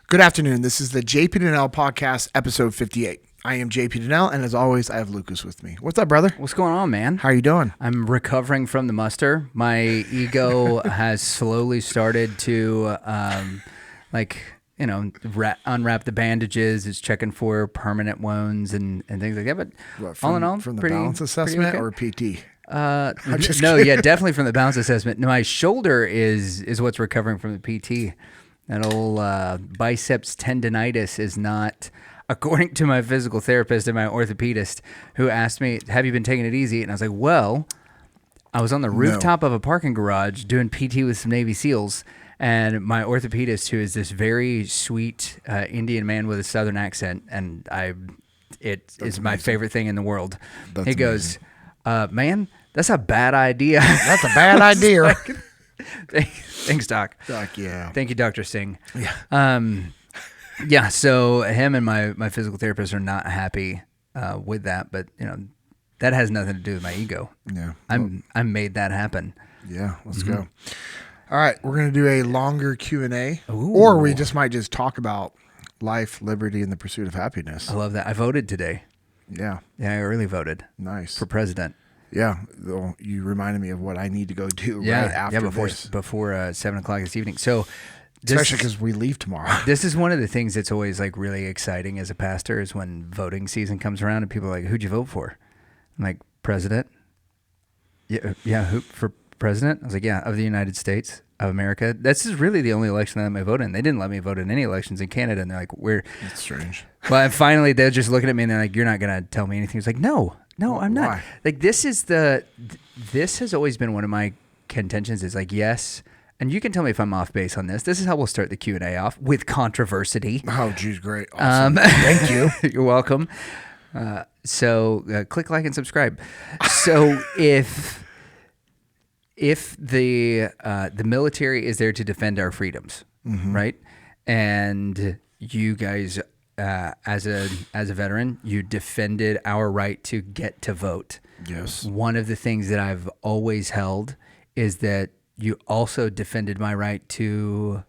Good afternoon. This is the JP Dinnell podcast, episode 58. I am JP Dinnell, and as always, I have Lucas with me. What's up, brother? What's going on, man? How are you doing? I'm recovering from the muster. My ego has slowly started to, unwrap the bandages. It's checking for permanent wounds and things like that. But all in all, from the balance assessment okay. or PT? Definitely from the balance assessment. My shoulder is what's recovering from the PT. That old biceps tendonitis is not, according to my physical therapist and my orthopedist, who asked me, have you been taking it easy? And I was like, well, I was on the rooftop of a parking garage doing PT with some Navy SEALs, and my orthopedist, who is this very sweet Indian man with a southern accent, and it is my favorite thing in the world. He goes, man, that's a bad idea. That's a bad idea. Thanks, Doc. Doc, yeah. Thank you, Dr. Singh. Yeah. So him and my physical therapist are not happy with that, but that has nothing to do with my ego. Yeah. I made that happen. Yeah, let's go. All right, we're going to do a longer Q&A, or we might just talk about life, liberty, and the pursuit of happiness. I love that. I voted today. Yeah. Yeah, I early voted. Nice. For president. Yeah, you reminded me of what I need to go do right after before 7 o'clock this evening. So, especially because we leave tomorrow. This is one of the things that's always like really exciting as a pastor is when voting season comes around and people are like, "Who'd you vote for?" I'm like, "President." Yeah, who for president? I was like, "Yeah, of the United States of America." This is really the only election that I let me vote in. They didn't let me vote in any elections in Canada, and they're like, That's strange. Well, finally, they're just looking at me and they're like, "You're not gonna tell me anything." It's like, No, I'm not. Why? Like this has always been one of my contentions is like, yes, and you can tell me if I'm off base on this. This is how we'll start the Q&A off with controversy. Oh, geez, great. Awesome. Thank you. You're welcome. So click like and subscribe. So if the military is there to defend our freedoms, right? And you guys as a veteran, you defended our right to get to vote. Yes. One of the things that I've always held is that you also defended my right to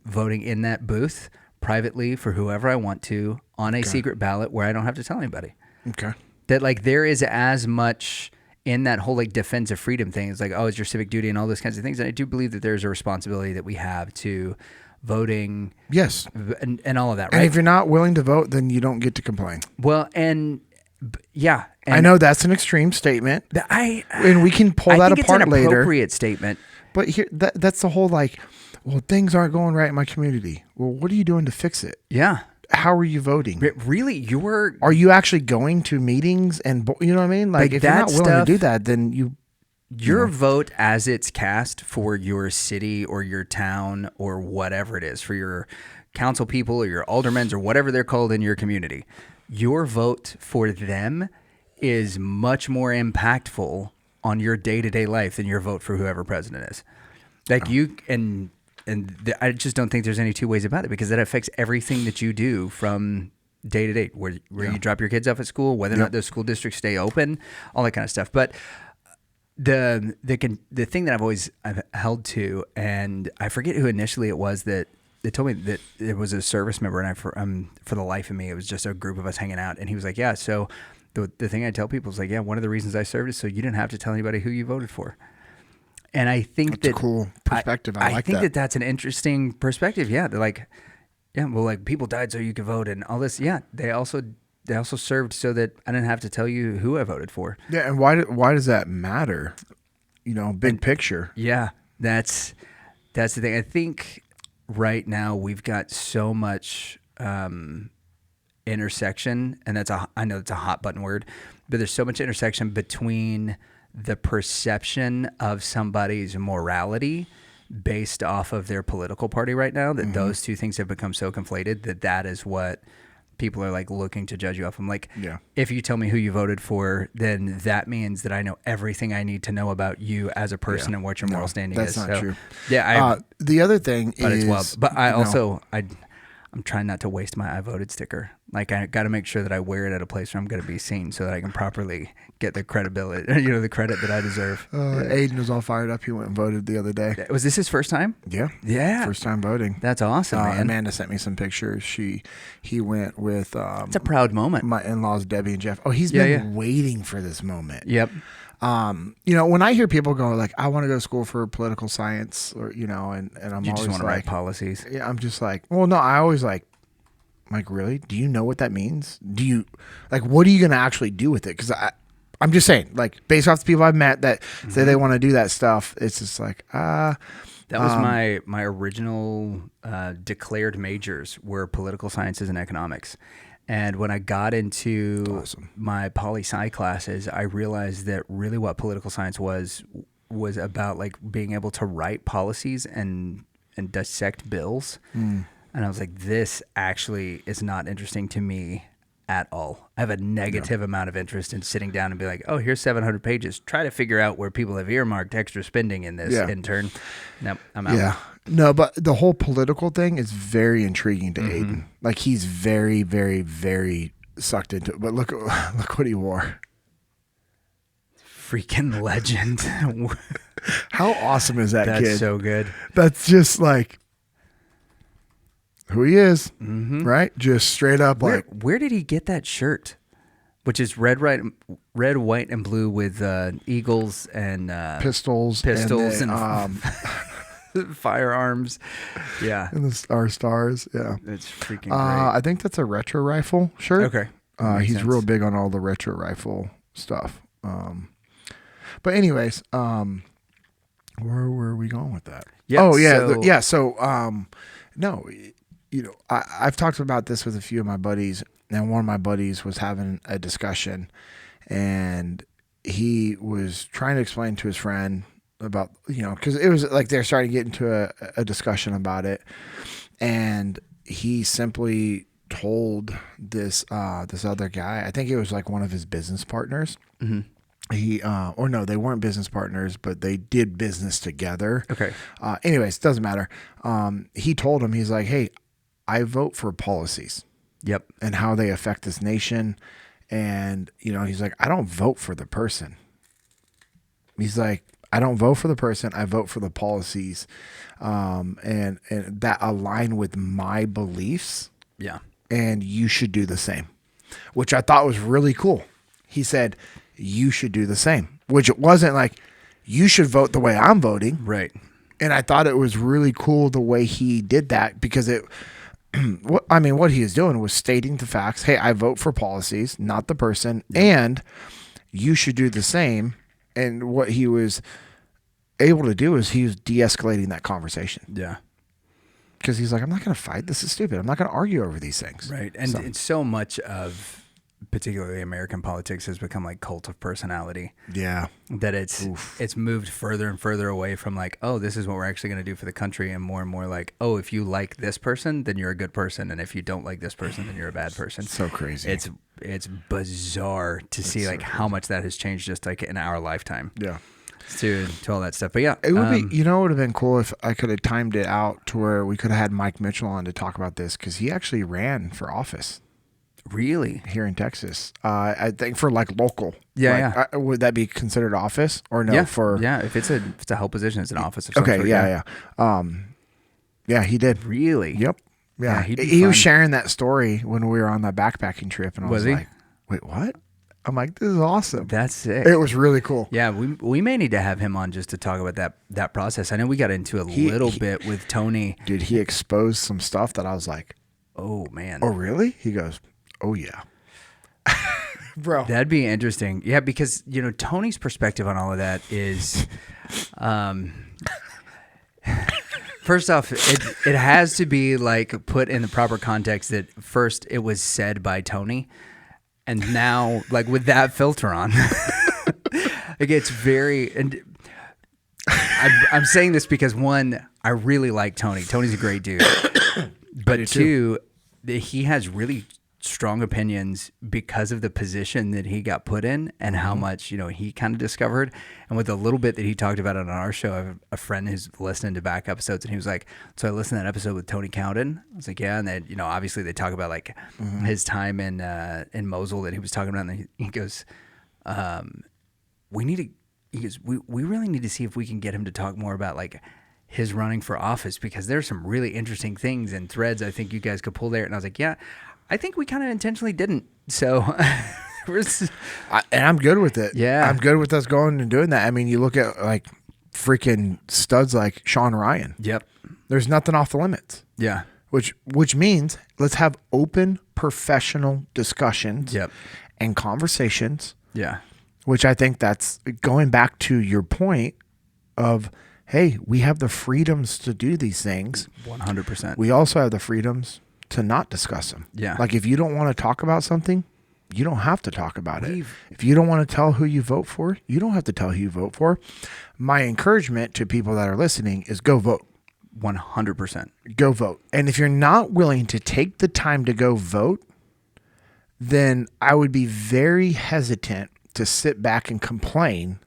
voting in that booth privately for whoever I want to on a secret ballot where I don't have to tell anybody. Okay. That like there is as much in that whole like defense of freedom thing. It's like, oh, it's your civic duty and all those kinds of things. And I do believe that there's a responsibility that we have to voting, yes, and all of that, right? And if you're not willing to vote, then you don't get to complain. Well, and I know that's an extreme statement. And we can pull that apart later. I think it's an appropriate statement. But here, that's the whole like, well, things aren't going right in my community. Well, what are you doing to fix it? Yeah. How are you voting? Really, are you actually going to meetings and you know what I mean? Like if you're not willing to do that, then your vote as it's cast for your city or your town or whatever it is, for your council people or your aldermen or whatever they're called in your community, your vote for them is much more impactful on your day-to-day life than your vote for whoever president is. Like I just don't think there's any two ways about it because that affects everything that you do from day to day, where you drop your kids off at school, whether or not those school districts stay open, all that kind of stuff. But the thing that I've held to, and I forget who initially it was that they told me that it was a service member, and for the life of me, it was just a group of us hanging out, and he was like, "Yeah, so the thing I tell people is like, yeah, one of the reasons I served is so you didn't have to tell anybody who you voted for." And I think that's a cool perspective. I think that that's an interesting perspective. Yeah, they're like, yeah, well, like people died so you could vote and all this. Yeah, they also served so that I didn't have to tell you who I voted for. Yeah, and why does that matter? Big picture. Yeah, that's the thing. I think right now we've got so much intersection, and I know it's a hot button word, but there's so much intersection between the perception of somebody's morality based off of their political party right now that those two things have become so conflated that is what people are like looking to judge you off. I'm like, if you tell me who you voted for, then that means that I know everything I need to know about you as a person and what your moral standing is. That's not true. Yeah. The other thing but is, it's wild. But I also, I'm I'm trying not to waste my I voted sticker. Like, I got to make sure that I wear it at a place where I'm going to be seen so that I can properly get the credibility, the credit that I deserve. Aiden was all fired up. He went and voted the other day. Was this his first time? Yeah. Yeah. First time voting. That's awesome, man. Amanda sent me some pictures. He went with it's a proud moment. my in-laws, Debbie and Jeff. Oh, he's been waiting for this moment. Yep. When I hear people go like, I want to go to school for political science, or and I'm You always just want to like, write policies. yeah, I'm just like, well, no, I always like, really? Do you know what that means? Do you what are you going to actually do with it? Because I'm just saying, like, based off the people I've met that say they want to do that stuff, it's just like, That was my original declared majors were political sciences and economics. And when I got into my poli-sci classes, I realized that really what political science was about like being able to write policies and dissect bills. And I was like, this actually is not interesting to me at all. I have a negative amount of interest in sitting down and be like, oh, here's 700 pages. Try to figure out where people have earmarked extra spending in this intern. Nope, I'm out. Yeah. No, but the whole political thing is very intriguing to Aiden. Like, he's very, very, very sucked into it. But look what he wore. Freaking legend. How awesome is that kid? That's so good. That's just like who he is, right? Just straight up Where did he get that shirt? Which is red, white, and blue with eagles and pistols and firearms. Yeah. And our stars. Yeah. It's freaking great. I think that's a retro rifle shirt. Okay. He's real big on all the retro rifle stuff. But anyways, where were we going with that? Yeah, oh yeah. So, no, I've talked about this with a few of my buddies, and one of my buddies was having a discussion, and he was trying to explain to his friend about, because it was like they're starting to get into a discussion about it, and he simply told this other guy, I think it was like one of his business partners. He or no, they weren't business partners, but they did business together. Okay. Anyways, doesn't matter. He told him, he's like, hey, I vote for policies. Yep. And how they affect this nation. And, he's like, I don't vote for the person. He's like, I don't vote for the person. I vote for the policies. And that align with my beliefs. Yeah. And you should do the same, which I thought was really cool. He said, you should do the same, which it wasn't like you should vote the way I'm voting. Right. And I thought it was really cool the way he did that, because what he was doing was stating the facts. Hey, I vote for policies, not the person, and you should do the same. And what he was able to do is he was de-escalating that conversation. Yeah. Because he's like, I'm not going to fight. This is stupid. I'm not going to argue over these things. Right. And it's so much of particularly American politics has become like cult of personality. Yeah. That it's moved further and further away from like, oh, this is what we're actually going to do for the country, and more like, oh, if you like this person, then you're a good person, and if you don't like this person, then you're a bad person. So crazy. It's bizarre to see like how much that has changed just like in our lifetime. Yeah. To all that stuff. But yeah. It would be, it would have been cool if I could have timed it out to where we could have had Mike Mitchell on to talk about this, because he actually ran for office. Really? Here in Texas. I think for like local. Yeah, yeah. Would that be considered office or no? Yeah, if it's a held position, it's an office of some okay, sort. Yeah. Yeah, he did. Really? Yep. Yeah. He was sharing that story when we were on that backpacking trip, and I was like, wait, what? I'm like, this is awesome. That's sick. It was really cool. Yeah, we may need to have him on just to talk about that process. I know we got into a little bit with Tony. Dude, he exposed some stuff that I was like, oh, man. Oh, really? He goes, oh, yeah. Bro. That'd be interesting. Yeah, because, Tony's perspective on all of that is, first off, it has to be like put in the proper context that first it was said by Tony, and now like with that filter on, like it's very, and I'm saying this because one, I really like Tony. Tony's a great dude, but two, he has really strong opinions because of the position that he got put in and how much, he kind of discovered. And with the little bit that he talked about on our show, I have a friend who's listening to back episodes, and he was like, so I listened to that episode with Tony Cowden. I was like, yeah. And then, obviously they talk about like his time in Mosul that he was talking about. And he goes, we really need to see if we can get him to talk more about like his running for office, because there's some really interesting things and threads I think you guys could pull there. And I was like, yeah, I think we kind of intentionally didn't. So, and I'm good with it. Yeah. I'm good with us going and doing that. I mean, you look at like freaking studs like Sean Ryan. Yep. There's nothing off the limits. Yeah. Which means let's have open professional discussions and conversations. Yeah. Which I think that's going back to your point of, hey, we have the freedoms to do these things. 100%. We also have the freedoms to not discuss them. Yeah. Like if you don't want to talk about something, you don't have to talk about it. If you don't want to tell who you vote for, you don't have to tell who you vote for. My encouragement to people that are listening is go vote. 100%. Go vote. And if you're not willing to take the time to go vote, then I would be very hesitant to sit back and complain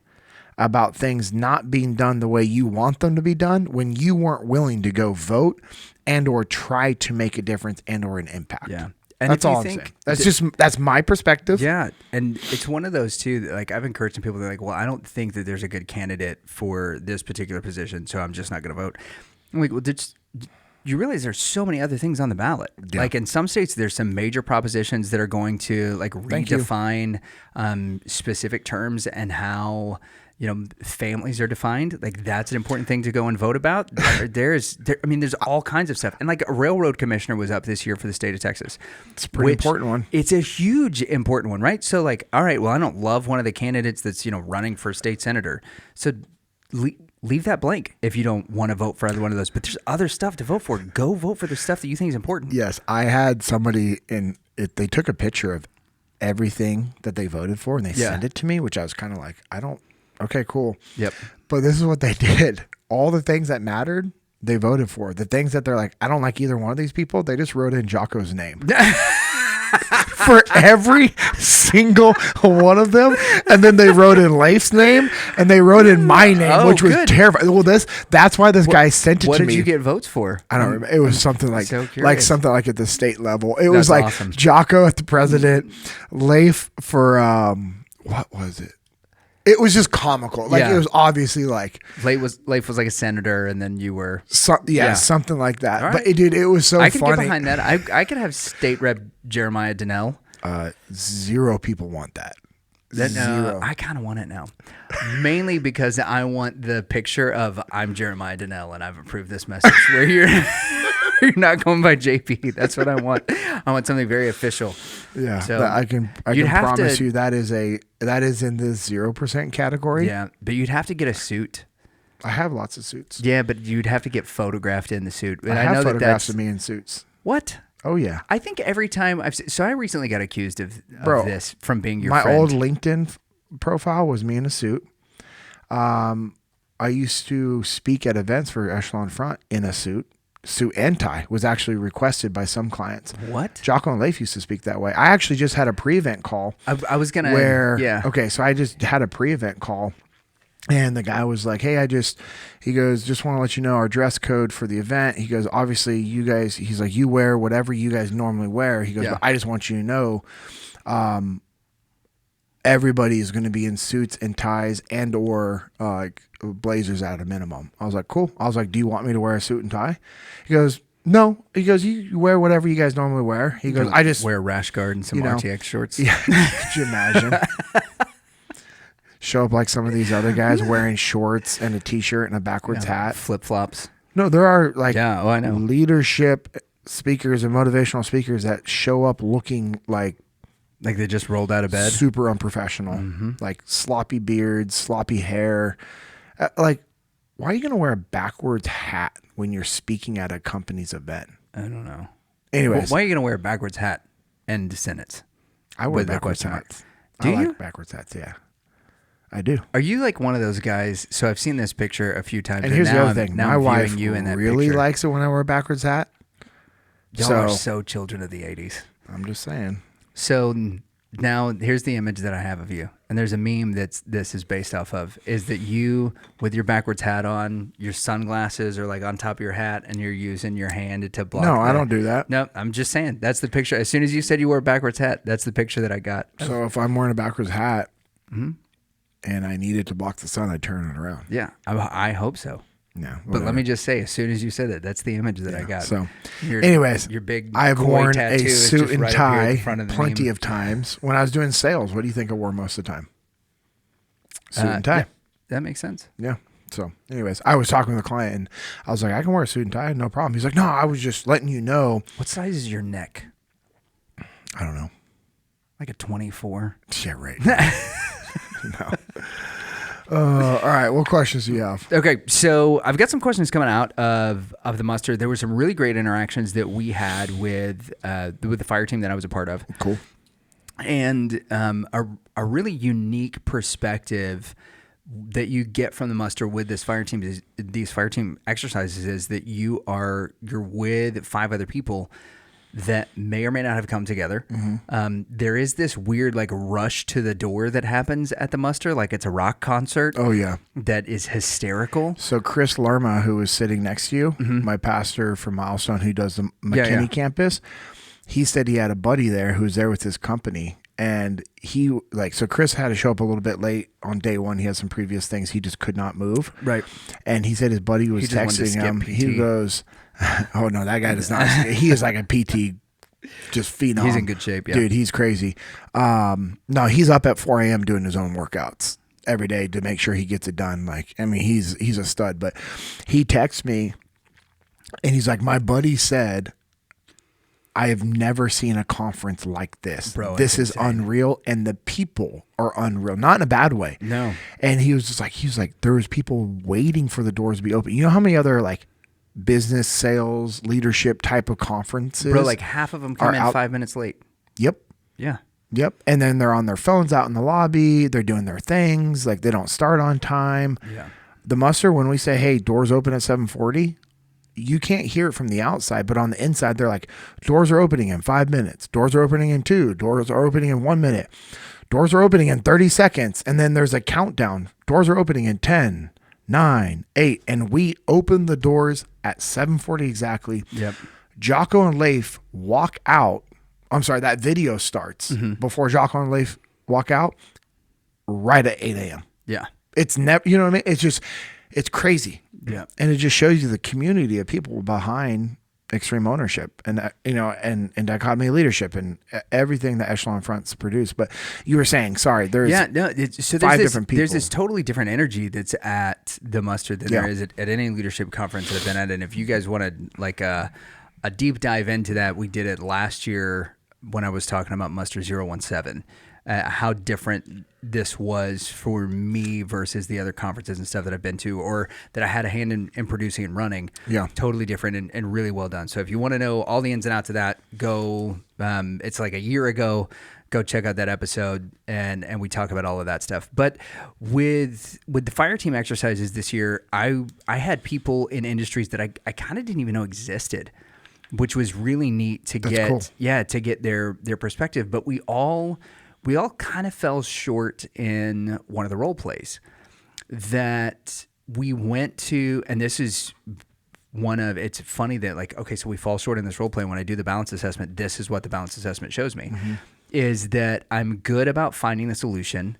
about things not being done the way you want them to be done when you weren't willing to go vote and or try to make a difference and or an impact. Yeah. And that's all I'm saying. That's my perspective. Yeah. And it's one of those too, that like I've encouraged some people that are like, well, I don't think that there's a good candidate for this particular position, so I'm just not going to vote. I'm like, well, you realize there's so many other things on the ballot. Yeah. Like in some states, there's some major propositions that are going to like redefine specific terms and how families are defined. Like that's an important thing to go and vote about. There's all kinds of stuff. And like a railroad commissioner was up this year for the state of Texas. It's a pretty important one. It's a huge important one, right? So like, all right, well, I don't love one of the candidates that's, running for state senator. So leave that blank if you don't want to vote for either one of those. But there's other stuff to vote for. Go vote for the stuff that you think is important. Yes. I had somebody they took a picture of everything that they voted for and they sent it to me, which I was kind of like, okay, cool. Yep. But this is what they did. All the things that mattered, they voted for. The things that they're like, I don't like either one of these people, they just wrote in Jocko's name. For every single one of them. And then they wrote in Leif's name and they wrote in my name, which was terrifying. Well, that's why this guy sent it to me. What did you get votes for? I don't remember. It was something like something like at the state level. It was like awesome. Jocko at the president, Leif for what was it? It was just comical. Like it was obviously like Leif was like a senator, and then you were something like that. Right. But it was so funny. I can get behind that. I could have State Rep Jeremiah Dinnell. 0 people want that. Zero. I kind of want it now, mainly because I want the picture of I'm Jeremiah Dinnell and I've approved this message where you're not going by JP. That's what I want. I want something very official. Yeah, so I can promise you that is in the 0% category. Yeah, but you'd have to get a suit. I have lots of suits. Yeah, but you'd have to get photographed in the suit. And I have photographs of me in suits. What? Oh yeah. I think every time I recently got accused of this from being your friend. My old LinkedIn profile was me in a suit. I used to speak at events for Echelon Front in a suit and tie was actually requested by some clients. What? Jocko and Leif used to speak that way. I actually just had a pre-event call. I was going to, okay, so I just had a pre-event call and the guy was like, hey, he goes, just want to let you know our dress code for the event. He goes, obviously you guys, he's like, you wear whatever you guys normally wear. He goes, but I just want you to know, everybody is going to be in suits and ties and or like blazers at a minimum. I was like, cool. I was like, do you want me to wear a suit and tie? He goes, no. He goes, you wear whatever you guys normally wear. He goes, I just wear a rash guard and some RTX shorts. Yeah. Could you imagine? Show up like some of these other guys wearing shorts and a t-shirt and a backwards hat. Flip-flops. No, there are like I know. leadership speakers and motivational speakers that show up looking like they just rolled out of bed. Super unprofessional. Mm-hmm. Like sloppy beards, sloppy hair. Like, why are you going to wear a backwards hat when you're speaking at a company's event? I don't know. Anyways. Why are you going to wear a backwards hat and sentence? I wear backwards hats. Do you? Like backwards hats, yeah. I do. Are you like one of those guys? So I've seen this picture a few times. And here's the other thing. Now my wife you in that really picture. likes it when I wear a backwards hat. Y'all are so children of the 80s. I'm just saying. So now here's the image that I have of you. And there's a meme this is based off of, is that you with your backwards hat on, your sunglasses are like on top of your hat, and you're using your hand to block. No, I don't do that. No, I'm just saying that's the picture. As soon as you said you wore a backwards hat, that's the picture that I got. So if I'm wearing a backwards hat and I need it to block the sun, I turn it around. Yeah, I hope so. Yeah, but let me just say, as soon as you said that, that's the image that I got. So, anyways, your big I've worn a suit and right tie plenty of times. When I was doing sales, what do you think I wore most of the time? Suit and tie. Yeah, that makes sense. Yeah. So, anyways, I was talking with a client, and I was like, I can wear a suit and tie, no problem. He's like, no, I was just letting you know. What size is your neck? I don't know. Like a 24? Yeah, right. No. All right. What questions do you have? Okay. So I've got some questions coming out of the muster. There were some really great interactions that we had with the fire team that I was a part of. Cool. And a really unique perspective that you get from the muster with this fire team is these fire team exercises is that you're with 5 other people that may or may not have come together. There is this weird like rush to the door that happens at the muster, like it's a rock concert. Oh yeah, that is hysterical. So Chris Lerma, who was sitting next to you, my pastor from Milestone, who does the McKinney campus, he said he had a buddy there who was there with his company, and so Chris had to show up a little bit late on day one. He had some previous things, he just could not move. Right. And he said his buddy was texting him. He goes, oh no, that guy does not. He is like a PT, just phenom. He's in good shape, yeah. Dude, he's crazy. No, he's up at 4 a.m. doing his own workouts every day to make sure he gets it done. Like, I mean, he's a stud. But he texts me, and he's like, my buddy said, I have never seen a conference like this. Bro, this is unreal, and the people are unreal, not in a bad way. No. And he was like, there was people waiting for the doors to be open. You know how many other like business, sales, leadership type of conferences? Bro, like half of them come in 5 minutes late. Yep. Yeah. Yep. And then they're on their phones out in the lobby. They're doing their things. Like they don't start on time. Yeah. The muster, when we say, hey, doors open at 7:40, you can't hear it from the outside, but on the inside, they're like, doors are opening in 5 minutes. Doors are opening in 2. Doors are opening in 1 minute. Doors are opening in 30 seconds. And then there's a countdown. Doors are opening in 10, 9, 8. And we open the doors at 7:40 exactly. Yep. Jocko and Leif walk out. I'm sorry, that video starts before Jocko and Leif walk out right at 8 a.m. Yeah. It's never, you know what I mean? It's crazy. Yeah. And it just shows you the community of people behind extreme ownership and, and dichotomy leadership and everything that Echelon Front's produced. But you were saying, sorry, there's different people. There's this totally different energy that's at the muster than there is at any leadership conference that I've been at. And if you guys wanted like a deep dive into that, we did it last year when I was talking about Muster 017. How different this was for me versus the other conferences and stuff that I've been to or that I had a hand in producing and running. Yeah. Totally different and really well done. So if you want to know all the ins and outs of that, go, it's like a year ago, go check out that episode and we talk about all of that stuff. But with the fire team exercises this year, I had people in industries that I kind of didn't even know existed, which was really neat to get, cool. to get their perspective. But we all kind of fell short in one of the role plays that we went to, and this is it's funny that like, okay, so we fall short in this role play. When I do the balance assessment, this is what the balance assessment shows me, is that I'm good about finding the solution,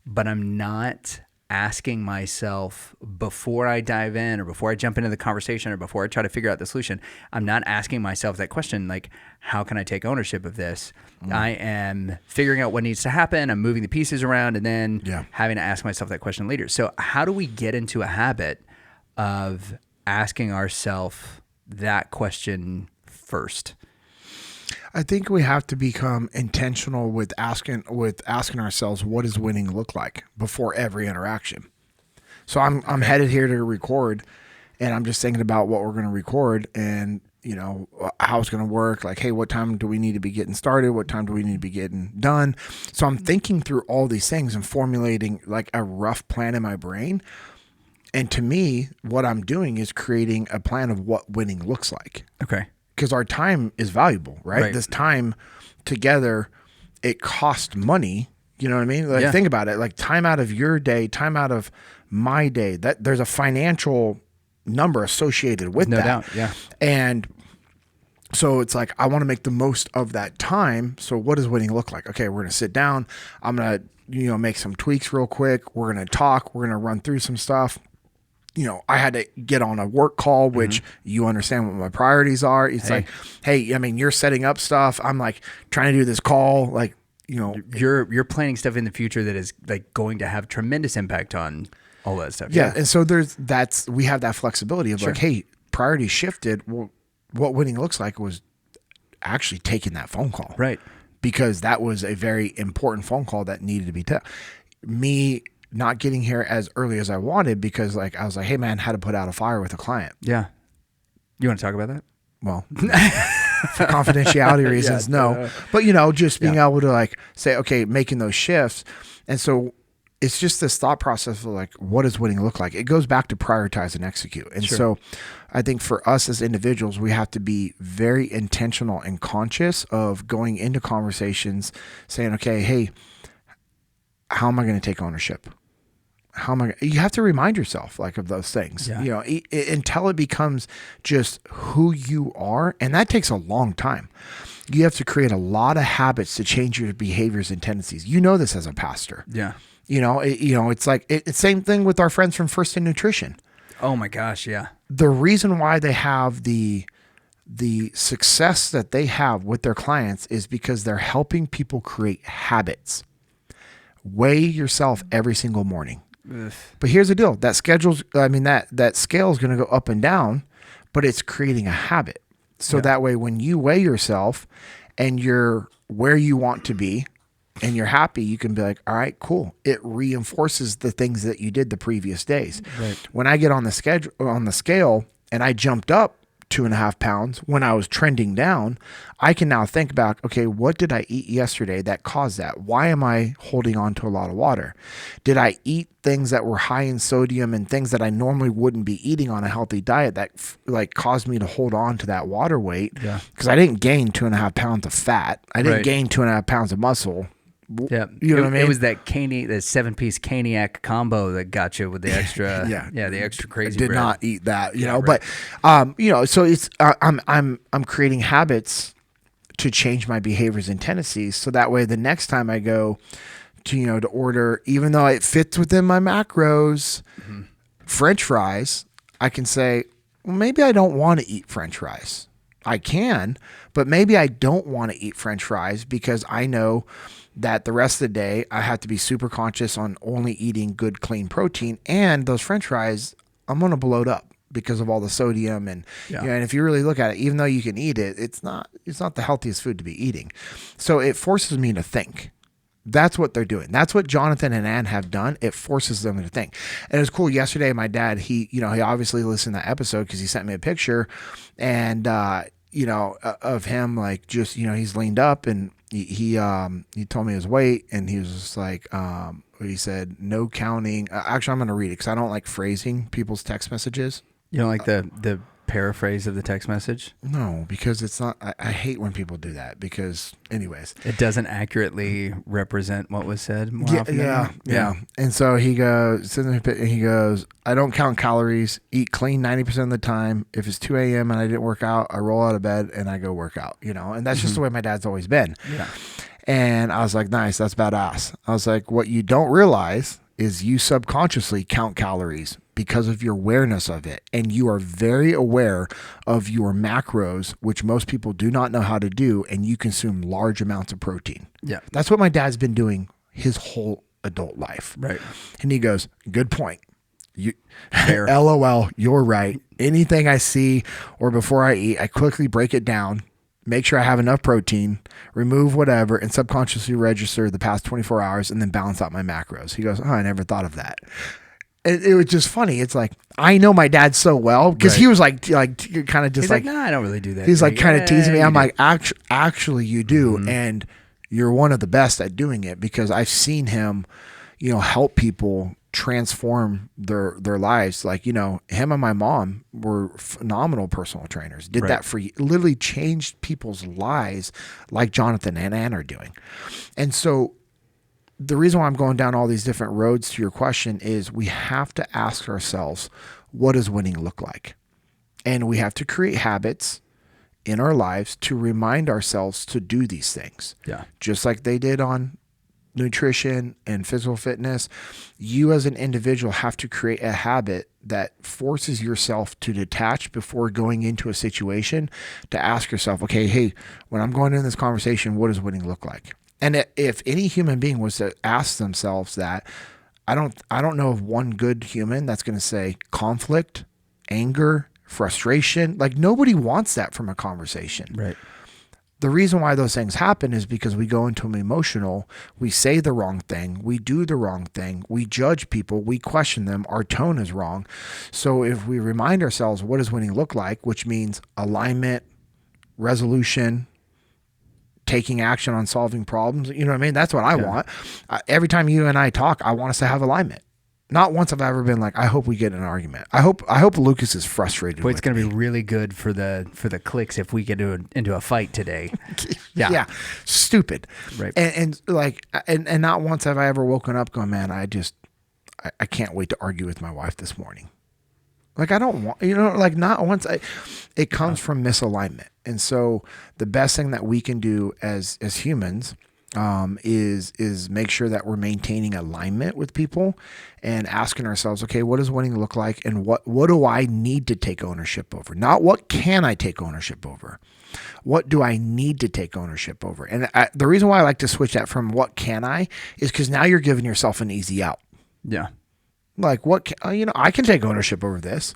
but I'm not asking myself before I dive in or before I jump into the conversation or before I try to figure out the solution, I'm not asking myself that question, like, how can I take ownership of this? I am figuring out what needs to happen. I'm moving the pieces around and then having to ask myself that question later. So how do we get into a habit of asking ourselves that question first? I think we have to become intentional with asking ourselves, what does winning look like before every interaction? So I'm headed here to record, and I'm just thinking about what we're going to record and, how it's going to work. Like, hey, what time do we need to be getting started? What time do we need to be getting done? So I'm thinking through all these things and formulating like a rough plan in my brain. And to me, what I'm doing is creating a plan of what winning looks like. Okay. because our time is valuable, right? This time together, it costs money. You know what I mean? Like, think about it. Like, time out of your day, time out of my day. That there's a financial number associated with that. No doubt. Yeah. And so it's like, I want to make the most of that time. So what does winning look like? Okay, we're going to sit down. I'm going to, make some tweaks real quick. We're going to talk. We're going to run through some stuff. I had to get on a work call, which you understand what my priorities are. It's like, hey, you're setting up stuff. I'm like trying to do this call. Like, you're planning stuff in the future that is like going to have tremendous impact on all that stuff. Yeah. And so we have that flexibility of like, hey, priorities shifted. Well, what winning looks like was actually taking that phone call. Right. Because that was a very important phone call that needed to be taken. Me not getting here as early as I wanted because like, I was like, hey man, how to put out a fire with a client. Yeah. You want to talk about that? Well, for confidentiality reasons, no. But, just being able to like say, okay, making those shifts. And so it's just this thought process of like, what does winning look like? It goes back to prioritize and execute. And so I think for us as individuals, we have to be very intentional and conscious of going into conversations saying, okay, hey, how am I going to take ownership? You have to remind yourself like of those things, until it becomes just who you are. And that takes a long time. You have to create a lot of habits to change your behaviors and tendencies. You know this as a pastor. Yeah. It's like, it's same thing with our friends from First in Nutrition. Oh my gosh. Yeah. The reason why they have the success that they have with their clients is because they're helping people create habits. Weigh yourself every single morning. Ugh. But here's the deal. That scale is going to go up and down, but it's creating a habit. So that way, when you weigh yourself and you're where you want to be and you're happy, you can be like, all right, cool. It reinforces the things that you did the previous days. Right. When I get on the scale and I jumped up 2.5 pounds when I was trending down, I can now think back, okay, what did I eat yesterday that caused that? Why am I holding on to a lot of water? Did I eat things that were high in sodium and things that I normally wouldn't be eating on a healthy diet that like caused me to hold on to that water weight? Yeah. Because I didn't gain 2.5 pounds of fat. I didn't gain 2.5 pounds of muscle. Yeah, you know what I mean? It was the 7-piece caniac combo that got you with the extra, the extra crazy. I did bread. not eat that, but so it's I'm creating habits to change my behaviors and tendencies, so that way the next time I go to to order, even though it fits within my macros, French fries, I can say, well, maybe I don't want to eat French fries. I can, but maybe I don't want to eat French fries because I know that the rest of the day I have to be super conscious on only eating good, clean protein. And those French fries, I'm going to bloat up because of all the sodium. And, and if you really look at it, even though you can eat it, it's not the healthiest food to be eating. So it forces me to think. That's what they're doing. That's what Jonathan and Ann have done. It forces them to think. And it was cool. Yesterday, my dad, he obviously listened to that episode because he sent me a picture and, of him, like just, he's leaned up and he told me his weight and he was just like, he said, no counting. Actually, I'm going to read it because I don't like phrasing people's text messages. You don't like the paraphrase of the text message? No, because it's not, I hate when people do that because anyways. It doesn't accurately represent what was said more often. Yeah. And so he goes, I don't count calories, eat clean 90% of the time. If it's 2 a.m. and I didn't work out, I roll out of bed and I go work out, and that's just the way my dad's always been. Yeah. And I was like, nice, that's badass. I was like, what you don't realize is you subconsciously count calories because of your awareness of it. And you are very aware of your macros, which most people do not know how to do. And you consume large amounts of protein. Yeah. That's what my dad's been doing his whole adult life. Right. And he goes, good point. LOL, you're right. Anything I see or before I eat, I quickly break it down, make sure I have enough protein, remove whatever, and subconsciously register the past 24 hours and then balance out my macros. He goes, I never thought of that. It was just funny. It's like, I know my dad so well because he was like kind of just he's like, no, I don't really do that. He's like kind of teasing me. I'm like, actually you do. Mm-hmm. And you're one of the best at doing it because I've seen him, help people transform their lives. Like, him and my mom were phenomenal personal trainers, did that for literally changed people's lives like Jonathan and Ann are doing. And so the reason why I'm going down all these different roads to your question is we have to ask ourselves, what does winning look like? And we have to create habits in our lives to remind ourselves to do these things. Yeah. Just like they did on nutrition and physical fitness, you as an individual have to create a habit that forces yourself to detach before going into a situation, to ask yourself, okay, hey, when I'm going into this conversation, what does winning look like? And if any human being was to ask themselves that, I don't know of one good human that's going to say conflict, anger, frustration. Like, nobody wants that from a conversation. Right. The reason why those things happen is because we go into them emotional, we say the wrong thing, we do the wrong thing, we judge people, we question them, our tone is wrong. So if we remind ourselves, what does winning look like, which means alignment, resolution, taking action on solving problems, you know what I mean? That's what I want. Every time you and I talk, I want us to have alignment. Not once have I ever been like, I hope we get in an argument. I hope Lucas is frustrated. But it's going to be really good for the clicks if we get into a fight today. Yeah. Stupid. Right. And not once have I ever woken up going, man, I can't wait to argue with my wife this morning. Like, I don't want, like, not once. It comes from misalignment. And so the best thing that we can do as humans is make sure that we're maintaining alignment with people and asking ourselves, okay, what does winning look like? And what do I need to take ownership over? Not what can I take ownership over? What do I need to take ownership over? And the reason why I like to switch that from what can I is because now you're giving yourself an easy out. Yeah. Like, I can take ownership over this.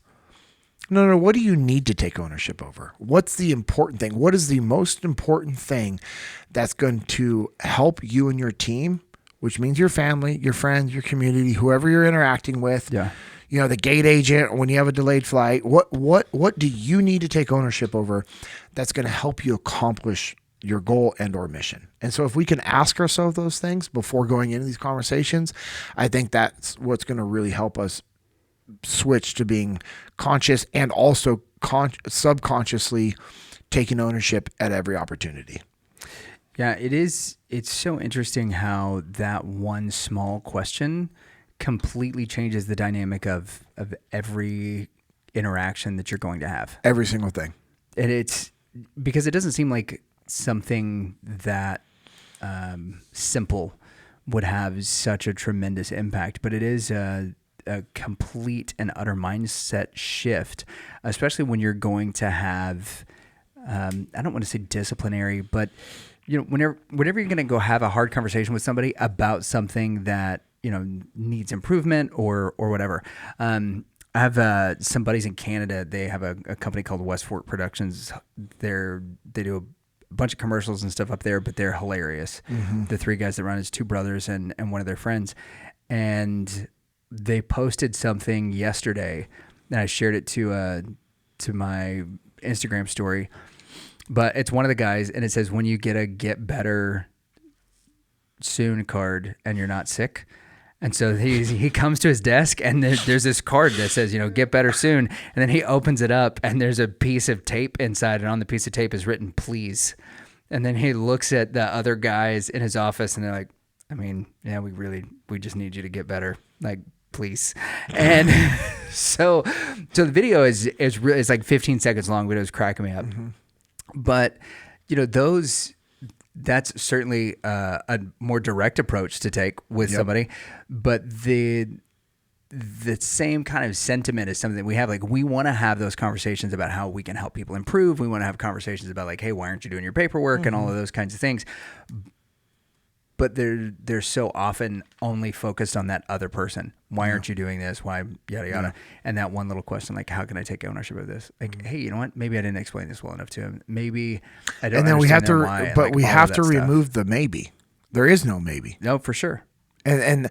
No, what do you need to take ownership over? What's the important thing? What is the most important thing that's going to help you and your team, which means your family, your friends, your community, whoever you're interacting with? Yeah. The gate agent, when you have a delayed flight, what do you need to take ownership over that's going to help you accomplish your goal and or mission? And so if we can ask ourselves those things before going into these conversations, I think that's what's going to really help us switch to being conscious and also subconsciously taking ownership at every opportunity. Yeah, it is. It's so interesting how that one small question completely changes the dynamic of every interaction that you're going to have. Every single thing. And it's because it doesn't seem like something that simple would have such a tremendous impact, but it is a complete and utter mindset shift, especially when you're going to have, I don't want to say disciplinary, but whenever you're going to go have a hard conversation with somebody about something that, needs improvement or whatever. I have some buddies in Canada. They have a company called West Fork Productions. They do a bunch of commercials and stuff up there, but they're hilarious. Mm-hmm. The three guys that run is two brothers and one of their friends. And they posted something yesterday, and I shared it to my Instagram story. But it's one of the guys, and it says, when you get a get better soon card and you're not sick. And so he comes to his desk, and there's this card that says, get better soon. And then he opens it up, and there's a piece of tape inside, and on the piece of tape is written, please. And then he looks at the other guys in his office, and they're like, we just need you to get better. Like, please. And so the video is like 15 seconds long, but it was cracking me up. Mm-hmm. But, that's certainly a more direct approach to take with somebody. But the same kind of sentiment is something that we have. Like, we want to have those conversations about how we can help people improve. We want to have conversations about, like, hey, why aren't you doing your paperwork, and all of those kinds of things. But they're so often only focused on that other person. Why aren't you doing this? Why, yada, yada. Yeah. And that one little question, like, how can I take ownership of this? Like, hey, you know what? Maybe I didn't explain this well enough to him. Maybe I don't. And then we have to, but we have to remove the maybe. There is no maybe. No, for sure. And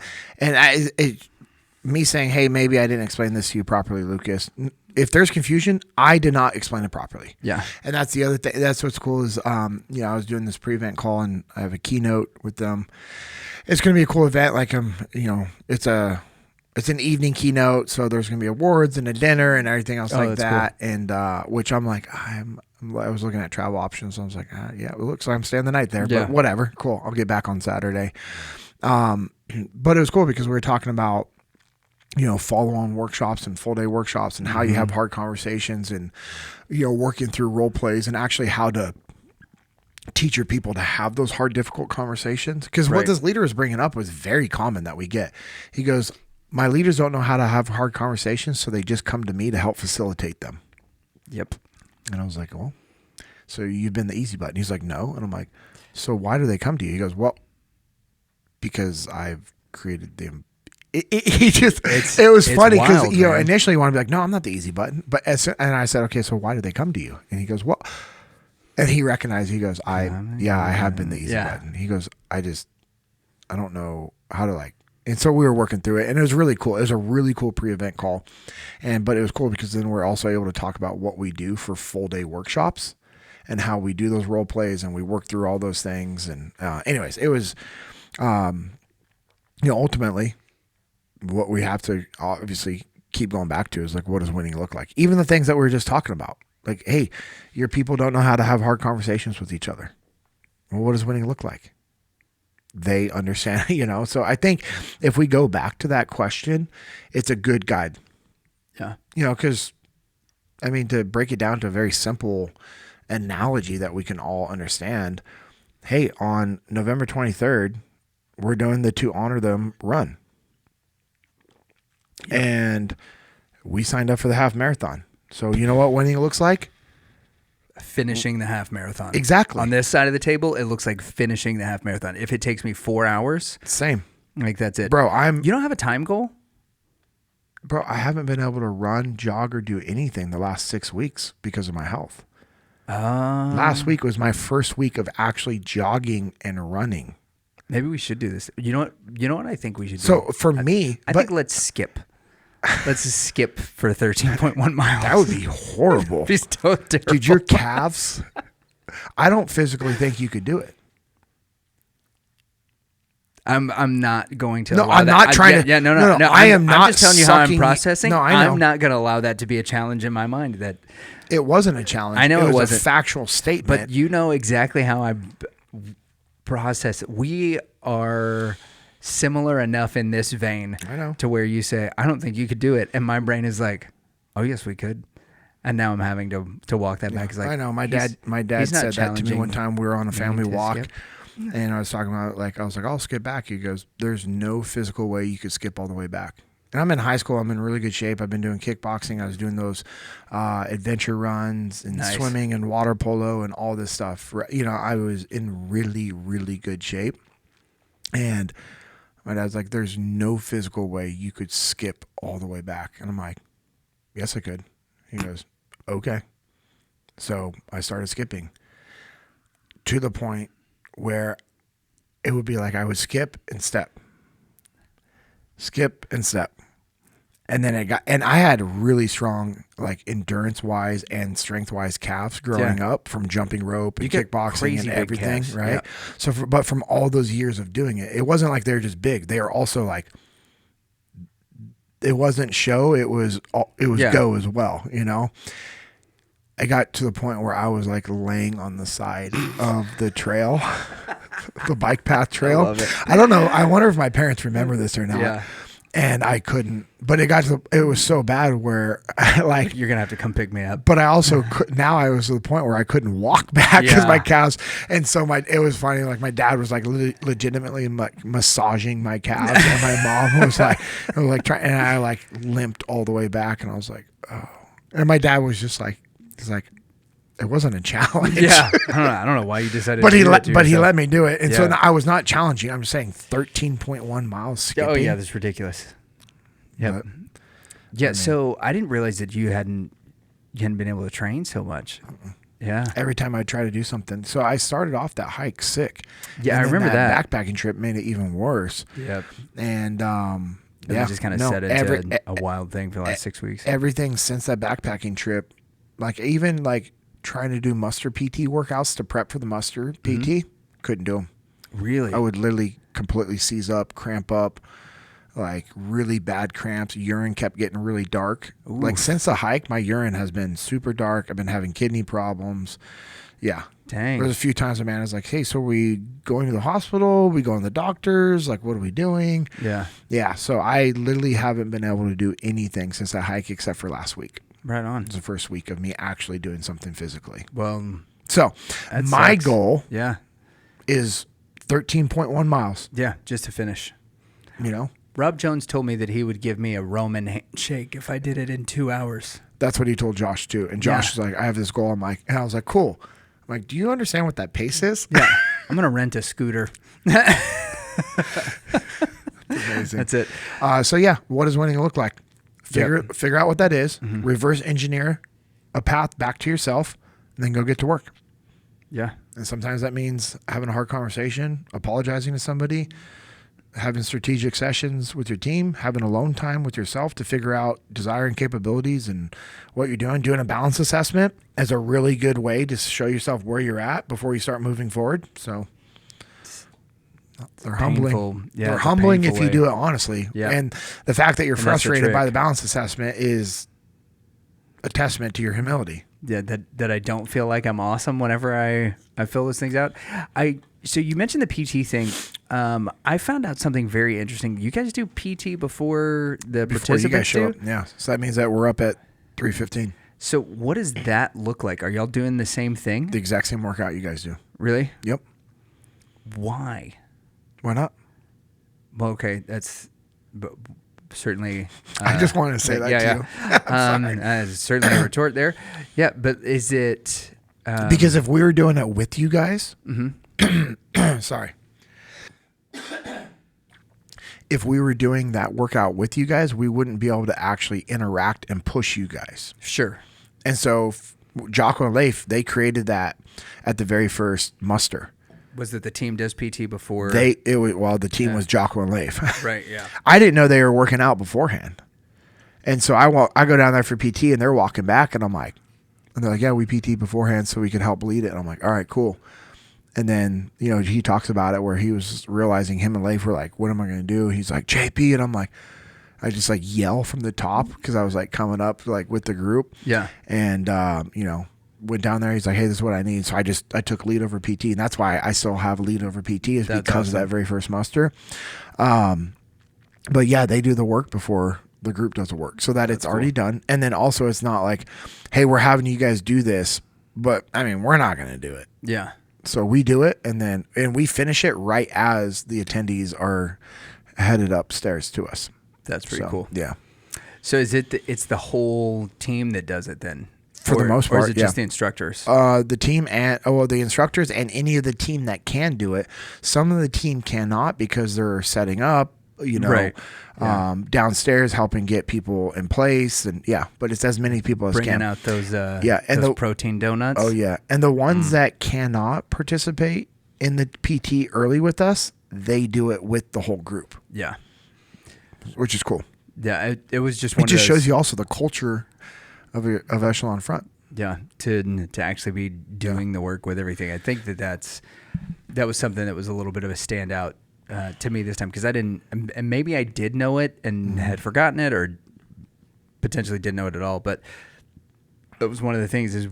me saying, hey, maybe I didn't explain this to you properly, Lucas. If there's confusion, I did not explain it properly. Yeah. And that's the other thing. That's what's cool is, I was doing this pre-event call, and I have a keynote with them. It's going to be a cool event. Like, it's it's an evening keynote, so there's gonna be awards and a dinner and everything else like that. Cool. And which I'm like, I was looking at travel options. So I was like, yeah, it looks like I'm staying the night there, but whatever, cool. I'll get back on Saturday. But it was cool because we were talking about, follow-on workshops and full-day workshops and how you have hard conversations and, working through role plays and actually how to teach your people to have those hard, difficult conversations. Because what this leader was bringing up was very common that we get. He goes, my leaders don't know how to have hard conversations, so they just come to me to help facilitate them. Yep. And I was like, well, so you've been the easy button. He's like, no. And I'm like, so why do they come to you? He goes, well, because I've created them. It was funny because, initially you want to be like, no, I'm not the easy button. And I said, okay, so why do they come to you? And he goes, well, and he recognized, he goes, I have been the easy button. He goes, I don't know how to and so we were working through it, and it was really cool. It was a really cool pre-event call, but it was cool because then we're also able to talk about what we do for full day workshops and how we do those role plays, and we work through all those things. And anyways, it was, ultimately what we have to obviously keep going back to is like, what does winning look like? Even the things that we were just talking about, like, hey, your people don't know how to have hard conversations with each other. Well, what does winning look like? They understand, so I think if we go back to that question, it's a good guide. Yeah. Because to break it down to a very simple analogy that we can all understand. Hey, on November 23rd, we're doing the To Honor Them run. Yep. And we signed up for the half marathon. So you know what winning looks like? Finishing the half marathon. Exactly. On this side of the table, it looks like finishing the half marathon. If it takes me 4 hours, same. That's it. Bro, you don't have a time goal? Bro, I haven't been able to run, jog, or do anything the last 6 weeks because of my health. Last week was my first week of actually jogging and running. Maybe we should do this. You know what I think we should do? So for me, I think let's skip. Let's just skip for 13.1 miles. That would be horrible. Be so terrible. Dude, your calves, I don't physically think you could do it. I'm not going to. No, allow I'm that. not trying to. No. I am not. I'm just telling you how I'm processing. No, I know. I'm not going to allow that to be a challenge in my mind. That it wasn't a challenge. I know it was wasn't a factual statement. But you know exactly how I process it. We are similar enough in this vein to where you say, I don't think you could do it. And my brain is like, oh, yes, we could. And now I'm having to walk that back. I know. My dad said that to me one time. We were on a family walk. And I was talking about I was like, I'll skip back. He goes, there's no physical way you could skip all the way back. And I'm in high school. I'm in really good shape. I've been doing kickboxing. I was doing those adventure runs and swimming and water polo and all this stuff. I was in really, really good shape. And my dad's like, there's no physical way you could skip all the way back. And I'm like, yes, I could. He goes, okay. So I started skipping to the point where it would be like I would skip and step. And then I had really strong, endurance wise and strength wise calves growing up from jumping rope and kickboxing and everything. Calves. Right. Yeah. So, but from all those years of doing it, it wasn't like they were just big. They are also it wasn't show. It was go as well. I got to the point where I was laying on the side of the trail, the bike path trail. I love it. I don't know. I wonder if my parents remember this or not. Yeah. And I couldn't, but it was so bad where you're going to have to come pick me up. But I also now I was to the point where I couldn't walk back because my calves. And so it was funny. My dad was legitimately massaging my calves and my mom was trying, and I limped all the way back and I was like, oh, and my dad was just he's like, it wasn't a challenge. Yeah. I don't know why you decided to do it. But he let me do it. And so I was not challenging. I'm saying 13.1 miles skipping. Oh, yeah. That's ridiculous. Yep. So I didn't realize that you hadn't been able to train so much. Yeah. Every time I try to do something. So I started off that hike sick. Yeah, I remember that. Backpacking trip made it even worse. Yep. And you just kind of set it to a wild thing for the last 6 weeks. Everything since that backpacking trip, even trying to do muster PT workouts to prep for the muster PT, couldn't do them. Really? I would literally completely seize up, cramp up. like really bad cramps. Urine kept getting really dark. Oof. Like since the hike, my urine has been super dark. I've been having kidney problems. Yeah. Dang. There's a few times Amanda's like, hey, so are we going to the hospital? We going to the doctors? Like, what are we doing? Yeah. Yeah. So I literally haven't been able to do anything since that hike except for last week. Right on. It was the first week of me actually doing something physically. Well, So that my sucks. goal Yeah. is 13.1 miles, Yeah. Just to finish. you know? Rob Jones told me that he would give me a Roman handshake if I did it in 2 hours. That's what he told Josh too. And Josh was like, I have this goal. I'm like, and I was like, cool. I'm like, do you understand what that pace is? Yeah. I'm going to rent a scooter. Amazing. That's it. So yeah, what does winning look like? Figure out what that is, reverse engineer a path back to yourself, and then go get to work. Yeah. And sometimes that means having a hard conversation, apologizing to somebody, having strategic sessions with your team, having alone time with yourself to figure out desire and capabilities and what you're doing. Doing a balance assessment is a really good way to show yourself where you're at before you start moving forward. So they're humbling. Yeah, they're it's a humbling if painful you way. do it honestly. Yeah. And the fact that you're And that's the frustrated by trick. the balance assessment is a testament to your humility. Yeah, that I don't feel like I'm awesome whenever I fill those things out. So you mentioned the PT thing. I found out something very interesting. You guys do PT before the Before you guys participants show do? up. Yeah. So that means that we're up at 3:15. So what does that look like? Are y'all doing the same thing? The exact same workout you guys do. Really? Yep. Why? Why not? Well, okay, that's certainly. I just wanted to say that to you. Certainly a retort there. Yeah, but is it? Because if we were doing it with you guys, sorry. If we were doing that workout with you guys, we wouldn't be able to actually interact and push you guys. Sure. And so Jocko and Leif, they created that at the very first muster. Was it the team does PT before? The team was Jocko and Leif. Right. Yeah. I didn't know they were working out beforehand. And so I go down there for PT and they're walking back and I'm like, and they're like, yeah, we PT beforehand so we could help lead it. And I'm like, all right, cool. And then, he talks about it where he was realizing him and Leif were like, what am I going to do? He's like, JP. And I'm like, I just like yell from the top because I was like coming up like with the group. Yeah. And, went down there. He's like, hey, this is what I need. So I took lead over PT. And that's why I still have lead over PT is That's because awesome. of that very first muster. But yeah, they do the work before the group does the work so that it's already done. And then also it's not like, hey, we're having you guys do this, but I mean, we're not going to do it. Yeah. So we do it and we finish it right as the attendees are headed upstairs to us. That's pretty cool. Yeah. So is it's the whole team that does it then? For the most part, or is it just the instructors? The team and the instructors and any of the team that can do it. Some of the team cannot because they're setting up, Right. Yeah. Downstairs helping get people in place and but it's as many people as Bringing can. out those and and those the protein donuts. Oh yeah, and the ones that cannot participate in the PT early with us, they do it with the whole group, Yeah. which is cool. Yeah. It was just one. It just shows you also the culture of Echelon Front. Yeah, to actually be doing the work with everything. I think that was something that was a little bit of a standout to me this time because I didn't, and maybe I did know it and had forgotten it, or potentially didn't know it at all. But that was one of the things is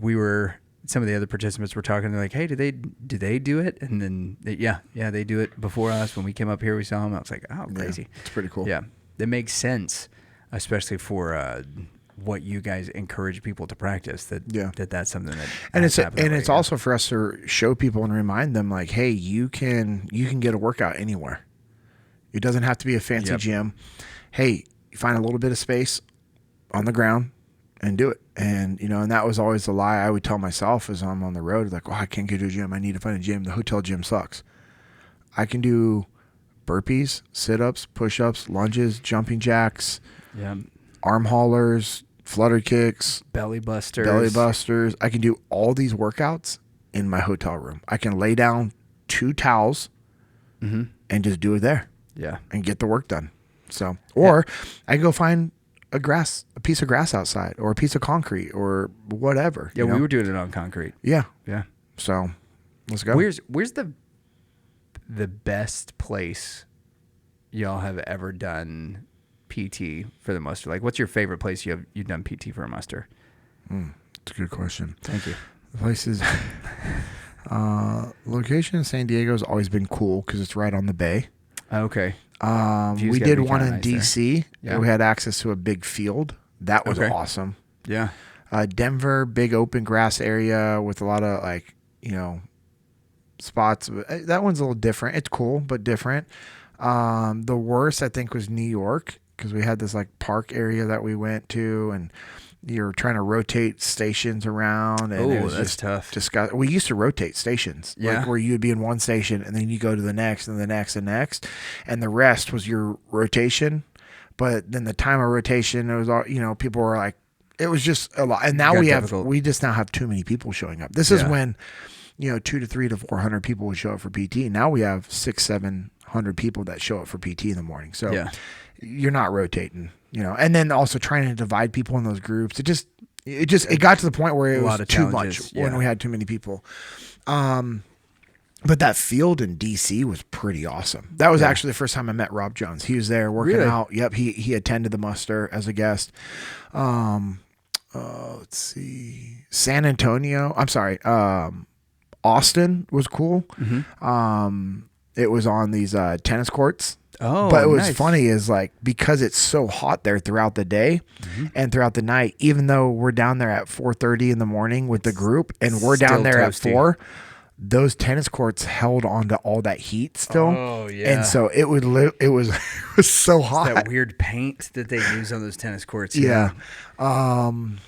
some of the other participants were talking. They're like, "Hey, do they do it?" And then they do it before us. When we came up here, we saw them. I was like, "Oh, crazy!" Yeah, it's pretty cool. Yeah, that makes sense, especially for what you guys encourage people to practice. That's something that it's also for us to show people and remind them like, hey, you can get a workout anywhere. It doesn't have to be a fancy gym. Hey, you find a little bit of space on the ground and do it. And and that was always the lie I would tell myself as I'm on the road. Like, I can't get to a gym. I need to find a gym. The hotel gym sucks. I can do burpees, sit-ups, push-ups, lunges, jumping jacks, arm haulers, flutter kicks, belly busters. I can do all these workouts in my hotel room. I can lay down 2 towels and just do it there. Yeah. And get the work done. So, or I can go find a piece of grass outside or a piece of concrete or whatever. Yeah, we were doing it on concrete. Yeah. Yeah. So, let's go. Where's the best place y'all have ever done PT for the muster? Like, what's your favorite place you've done PT for a muster? That's a good question. Thank you. The places, location in San Diego has always been cool because it's right on the bay. Okay. We did one in nice DC. Yeah. We had access to a big field. That was awesome. Yeah. Denver, big open grass area with a lot of spots. That one's a little different. It's cool, but different. The worst I think was New York because we had this like park area that we went to, and you're trying to rotate stations around. And it was that's tough. We used to rotate stations, like where you'd be in one station and then you go to the next and the next and next, and the rest was your rotation. But then the time of rotation, it was all people were like, it was just a lot. And now we just now have too many people showing up. This is when 200 to 300 to 400 people would show up for PT. Now we have 600-700 people that show up for PT in the morning. So you're not rotating, and then also trying to divide people in those groups. It got to the point where it was too much when we had too many people. But that field in DC was pretty awesome. That was actually the first time I met Rob Jones. He was there working out. Yep. He attended the muster as a guest. Let's see. San Antonio. I'm sorry. Austin was cool. Mm-hmm. It was on these tennis courts. Oh, but it was funny is like, because it's so hot there throughout the day and throughout the night, even though we're down there at 4:30 in the morning with the group and we're down there at 4, those tennis courts held onto all that heat still. Oh yeah. And so it was so hot. That weird paint that they use on those tennis courts. Yeah. Where's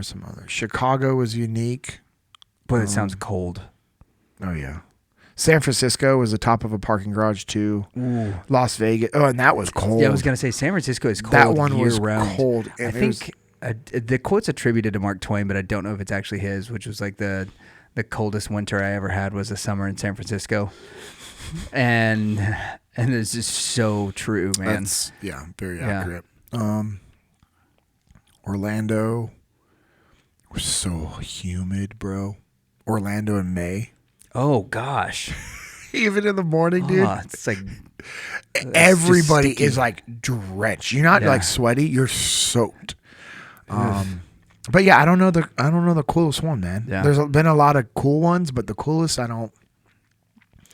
some other? Chicago was unique. Boy, it sounds cold. Oh yeah. San Francisco was the top of a parking garage too. Ooh. Las Vegas. Oh, and that was cold. Yeah, I was gonna say San Francisco is cold. That one was year-round. cold. I think the quote's attributed to Mark Twain, but I don't know if it's actually his, which was like the coldest winter I ever had was a summer in San Francisco. And it's just so true, man. That's, very accurate. Orlando was so humid, bro. Orlando in May. Oh gosh. Even in the morning, dude. It's like everybody is like drenched. You're not like sweaty, you're soaked. But yeah, I don't know the coolest one, man. Yeah. There's been a lot of cool ones, but the coolest I don't.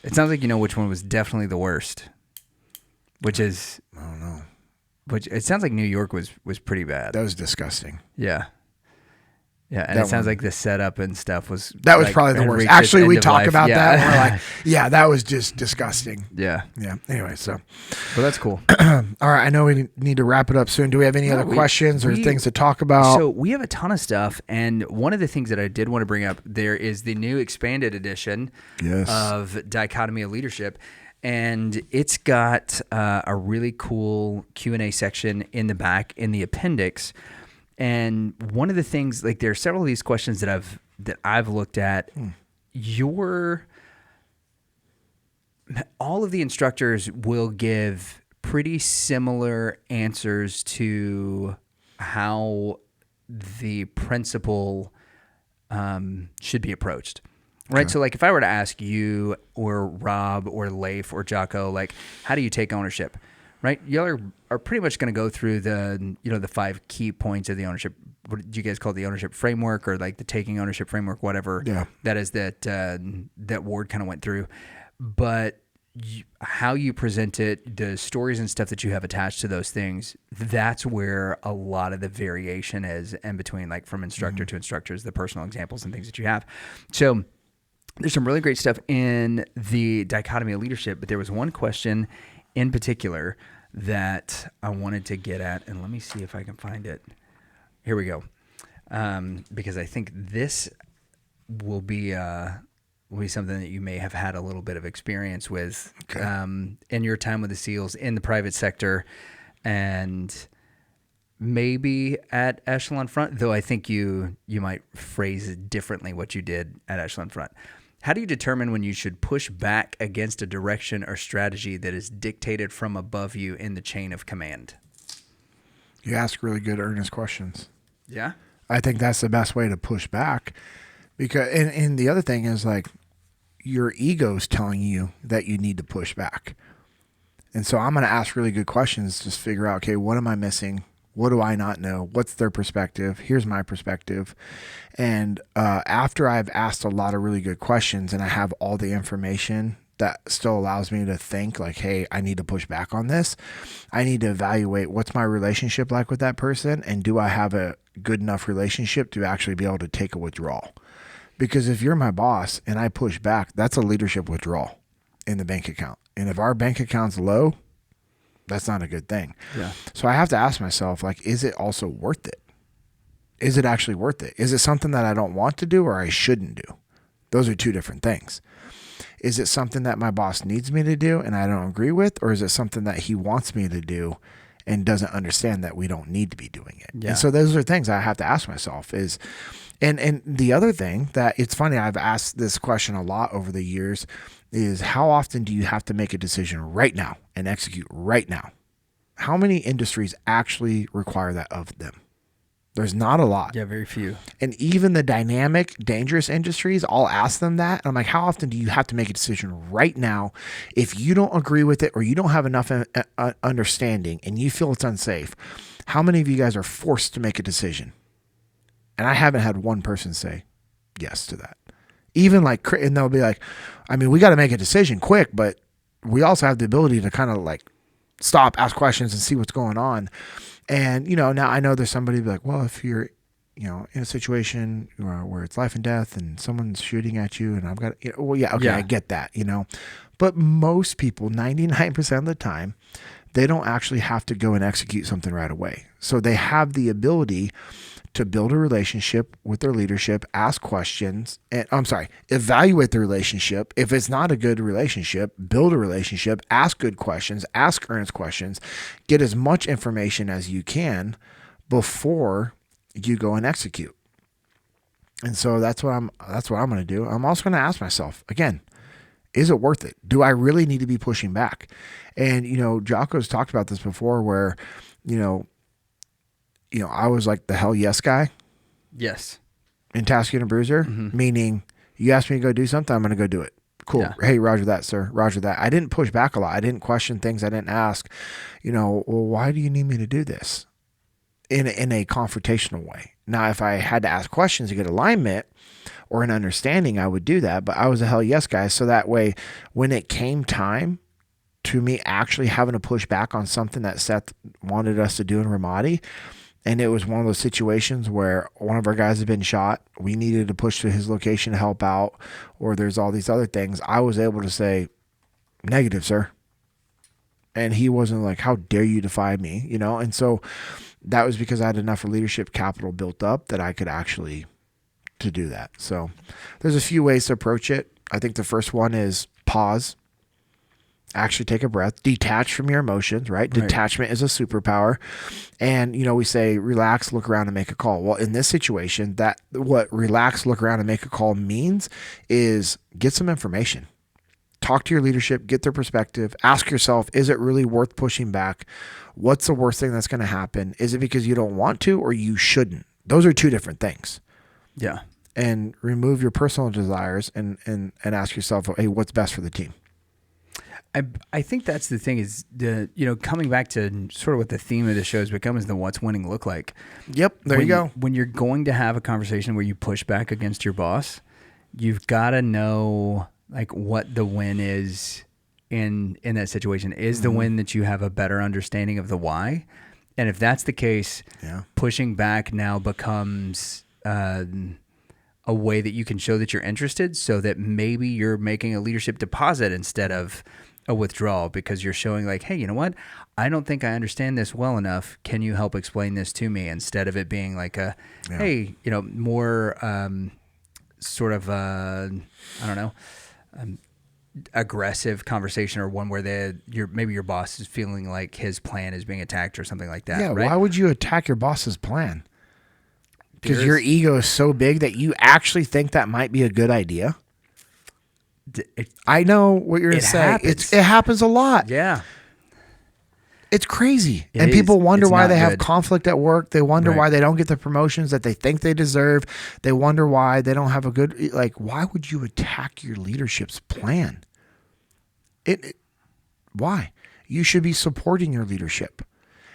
It sounds like you know which one was definitely the worst. Which is I don't know. Which it sounds like New York was pretty bad. That was disgusting. Yeah. Yeah, and it sounds like the setup and stuff was... That was probably the worst. Actually, we talk about that, and we're like, that was just disgusting. Yeah. Yeah. Anyway, so... Well, that's cool. All right, I know we need to wrap it up soon. Do we have any other questions or things to talk about? So we have a ton of stuff, and one of the things that I did want to bring up, there is the new expanded edition of Dichotomy of Leadership, and it's got a really cool Q&A section in the back in the appendix. And one of the things, like there are several of these questions that I've looked at. All of the instructors will give pretty similar answers to how the principle should be approached. Right. Okay. So like if I were to ask you or Rob or Leif or Jocko, like, how do you take ownership? Right, y'all are pretty much going to go through the 5 key points of the ownership. What do you guys call it, the ownership framework, or like the taking ownership framework, whatever? Yeah, that is that Ward kind of went through. But how you present it, the stories and stuff that you have attached to those things, that's where a lot of the variation is in between, like from instructor to instructors, the personal examples and things that you have. So there's some really great stuff in the Dichotomy of Leadership, but there was one question in particular that I wanted to get at, and let me see if I can find it. Here we go. Because I think this will be something that you may have had a little bit of experience with in your time with the SEALs in the private sector, and maybe at Echelon Front, though I think you might phrase it differently what you did at Echelon Front. How do you determine when you should push back against a direction or strategy that is dictated from above you in the chain of command? You ask really good, earnest questions. Yeah? I think that's the best way to push back. Because, and the other thing is like your ego's telling you that you need to push back. And so I'm going to ask really good questions, just figure out, okay, what am I missing? What do I not know? What's their perspective? Here's my perspective. And after I've asked a lot of really good questions and I have all the information that still allows me to think like, hey, I need to push back on this. I need to evaluate what's my relationship like with that person, and do I have a good enough relationship to actually be able to take a withdrawal? Because if you're my boss and I push back, that's a leadership withdrawal in the bank account. And if our bank account's low, that's not a good thing. Yeah. So I have to ask myself, like, is it also worth it? Is it actually worth it? Is it something that I don't want to do or I shouldn't do? Those are two different things. Is it something that my boss needs me to do and I don't agree with? Or is it something that he wants me to do and doesn't understand that we don't need to be doing it? Yeah. And so those are things I have to ask myself is, and the other thing that it's funny, I've asked this question a lot over the years is, how often do you have to make a decision right now and execute right now? How many industries actually require that of them? There's not a lot. Yeah, very few. And even the dynamic, dangerous industries, I'll ask them that. And I'm like, how often do you have to make a decision right now if you don't agree with it or you don't have enough understanding and you feel it's unsafe? How many of you guys are forced to make a decision? And I haven't had one person say yes to that. Even like, and they'll be like, I mean, we got to make a decision quick, but we also have the ability to kind of like stop, ask questions and see what's going on. And, you know, now I know there's somebody be like, well, if you're, you know, in a situation where it's life and death and someone's shooting at you and I've got, you know, well, yeah, okay, yeah. I get that, you know, but most people, 99% of the time, they don't actually have to go and execute something right away. So they have the ability to build a relationship with their leadership, ask questions, and evaluate the relationship. If it's not a good relationship, build a relationship, ask good questions, ask earnest questions, get as much information as you can before you go and execute. And so that's what I'm going to do. I'm also going to ask myself again, is it worth it? Do I really need to be pushing back? And, you know, Jocko's talked about this before where, you know, I was like the hell yes guy. Yes. In Task Unit Bruiser, meaning you asked me to go do something, I'm going to go do it. Cool. Yeah. Hey, roger that, sir. Roger that. I didn't push back a lot. I didn't question things. I didn't ask, you know, well, why do you need me to do this in a confrontational way? Now, if I had to ask questions to get alignment or an understanding, I would do that. But I was a hell yes guy. So that way, when it came time to me actually having to push back on something that Seth wanted us to do in Ramadi, and it was one of those situations where one of our guys had been shot. We needed to push to his location to help out, or there's all these other things. I was able to say, negative, sir. And he wasn't like, how dare you defy me, you know? And so that was because I had enough leadership capital built up that I could actually to do that. So there's a few ways to approach it. I think the first one is pause. Actually take a breath, detach from your emotions, right? Detachment is a superpower. And, you know, we say, relax, look around and make a call. Well, in this situation, that what relax, look around and make a call means is get some information, talk to your leadership, get their perspective, ask yourself, is it really worth pushing back? What's the worst thing that's going to happen? Is it because you don't want to, or you shouldn't? Those are two different things. Yeah. And remove your personal desires and ask yourself, hey, what's best for the team? I think that's the thing is coming back to sort of what the theme of the show has become is the what's winning look like. Yep. There you go. When you're going to have a conversation where you push back against your boss, you've got to know like what the win is in that situation. Is the win that you have a better understanding of the why? And if that's the case, pushing back now becomes a way that you can show that you're interested, so that maybe you're making a leadership deposit instead of a withdrawal, because you're showing like, hey, you know what? I don't think I understand this well enough. Can you help explain this to me? Instead of it being like hey, you know, more sort of, aggressive conversation, or one where maybe your boss is feeling like his plan is being attacked or something like that. Yeah. Right? Why would you attack your boss's plan? Because your ego is so big that you actually think that might be a good idea. I know what you're going to say. It happens a lot. Yeah. It's crazy. And people wonder why they have conflict at work. They wonder why they don't get the promotions that they think they deserve. They wonder why they don't have a good, like, why would you attack your leadership's plan? Why? you should be supporting your leadership.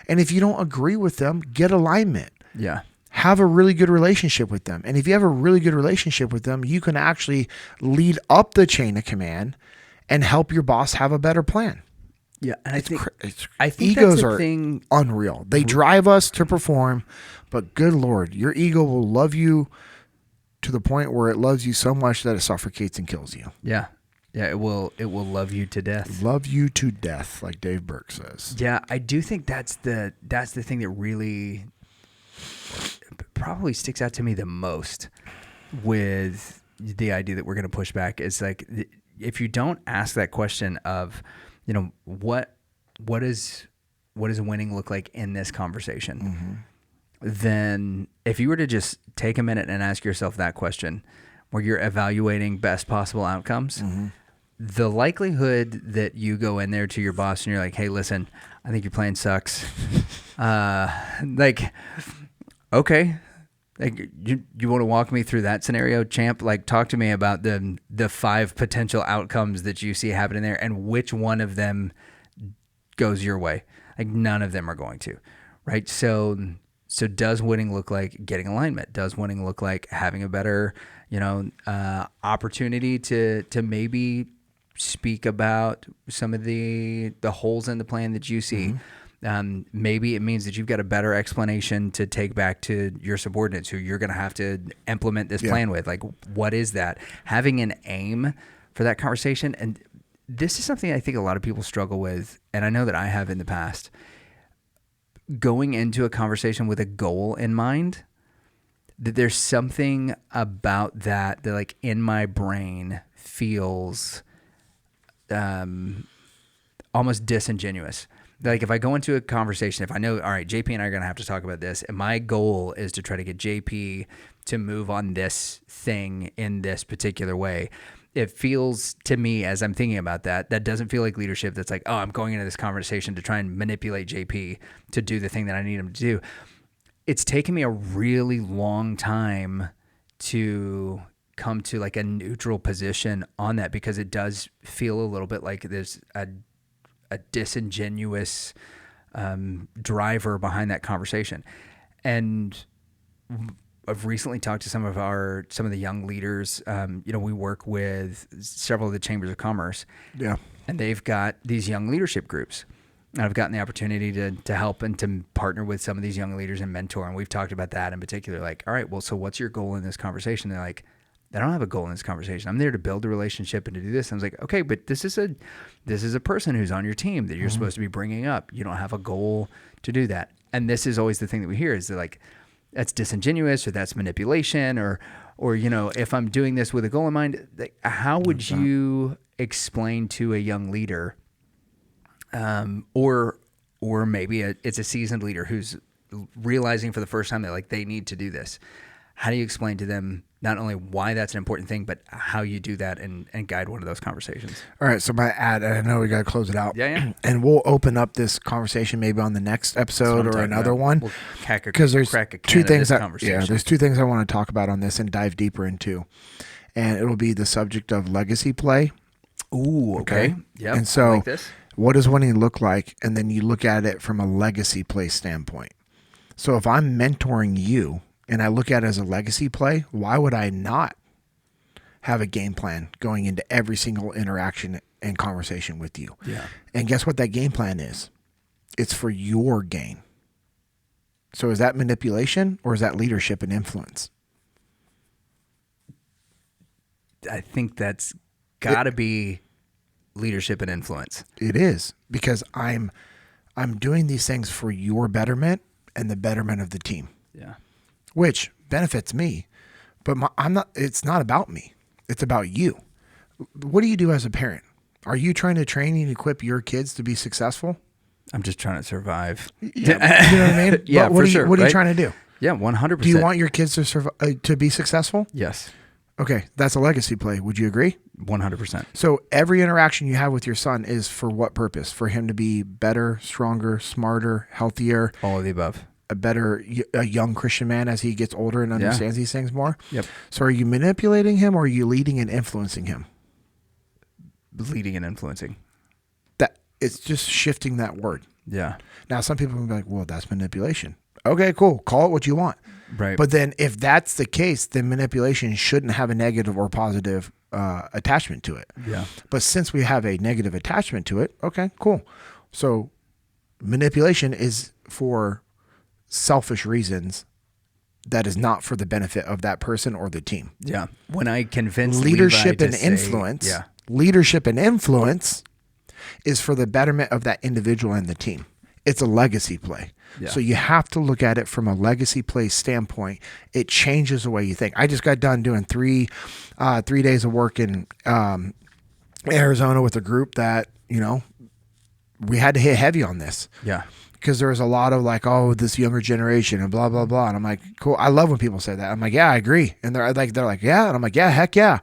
And if you don't agree with them, get alignment. Yeah. Have a really good relationship with them. And if you have a really good relationship with them, you can actually lead up the chain of command and help your boss have a better plan. Yeah, and I think egos that's the are thing. Unreal. They drive us to perform, but good Lord, your ego will love you to the point where it loves you so much that it suffocates and kills you. Yeah. Yeah, it will love you to death. Love you to death, like Dave Burke says. Yeah, I do think that's the thing that really probably sticks out to me the most with the idea that we're going to push back is like, if you don't ask that question of, you know, what does winning look like in this conversation? Then if you were to just take a minute and ask yourself that question where you're evaluating best possible outcomes, the likelihood that you go in there to your boss and you're like, hey, listen, I think your plan sucks. Like, okay. Like, you want to walk me through that scenario, champ? Like, talk to me about the 5 potential outcomes that you see happening there and which one of them goes your way. Like, none of them are going to, right? So does winning look like getting alignment? Does winning look like having a better, opportunity to maybe speak about some of the holes in the plan that you see? Maybe it means that you've got a better explanation to take back to your subordinates who you're going to have to implement this plan with. Like, what is that? Having an aim for that conversation. And this is something I think a lot of people struggle with, and I know that I have in the past. Going into a conversation with a goal in mind, that there's something about that like in my brain feels almost disingenuous. Like if I go into a conversation, if I know, all right, JP and I are going to have to talk about this, and my goal is to try to get JP to move on this thing in this particular way, it feels to me as I'm thinking about that doesn't feel like leadership. That's like, oh, I'm going into this conversation to try and manipulate JP to do the thing that I need him to do. It's taken me a really long time to come to like a neutral position on that, because it does feel a little bit like there's a disingenuous driver behind that conversation. And I've recently talked to some of the young leaders. We work with several of the chambers of commerce. Yeah. And they've got these young leadership groups. And I've gotten the opportunity to help and to partner with some of these young leaders and mentor. And we've talked about that in particular. Like, all right, well, so what's your goal in this conversation? They're like, I don't have a goal in this conversation. I'm there to build a relationship and to do this. And I was like, okay, but this is a person who's on your team that you're supposed to be bringing up. You don't have a goal to do that. And this is always the thing that we hear is that like, that's disingenuous or that's manipulation or if I'm doing this with a goal in mind, like, how would you explain to a young leader, or maybe it's a seasoned leader who's realizing for the first time that like they need to do this? How do you explain to them not only why that's an important thing, but how you do that and guide one of those conversations? All right. So my ad, I know we got to close it out. Yeah. And we'll open up this conversation maybe on the next episode or another one. Because there's two things there's two things I want to talk about on this and dive deeper into. And it'll be the subject of legacy play. Ooh, okay. Yeah. And so like this. What does winning look like? And then you look at it from a legacy play standpoint. So if I'm mentoring you, and I look at it as a legacy play, why would I not have a game plan going into every single interaction and conversation with you? Yeah. And guess what that game plan is? It's for your gain. So is that manipulation or is that leadership and influence? I think that's got to be leadership and influence. It is, because I'm doing these things for your betterment and the betterment of the team. Yeah. Which benefits me, but it's not about me. It's about you. What do you do as a parent? Are you trying to train and equip your kids to be successful? I'm just trying to survive. Yeah, you know what I mean? Yeah, what sure. What are you trying to do? Yeah, 100%. Do you want your kids to to be successful? Yes. Okay, that's a legacy play. Would you agree? 100%. So every interaction you have with your son is for what purpose? For him to be better, stronger, smarter, healthier. All of the above. A young Christian man as he gets older and understands these things more. Yep. So are you manipulating him or are you leading and influencing him? Leading and influencing. It's just shifting that word. Yeah. Now, some people will be like, well, that's manipulation. Okay, cool. Call it what you want. Right. But then if that's the case, then manipulation shouldn't have a negative or positive attachment to it. Yeah. But since we have a negative attachment to it, okay, cool. So manipulation is for selfish reasons. That is not for the benefit of that person or the team. Yeah. When I convince leadership Levi and to say- influence, yeah. leadership and influence is for the betterment of that individual and the team. It's a legacy play. Yeah. So you have to look at it from a legacy play standpoint. It changes the way you think. I just got done doing 3 days of work in Arizona with a group that, we had to hit heavy on this. Yeah. Because there was a lot of like, oh, this younger generation and blah, blah, blah. And I'm like, cool. I love when people say that. I'm like, yeah, I agree. And they're like, yeah. And I'm like, yeah, heck yeah.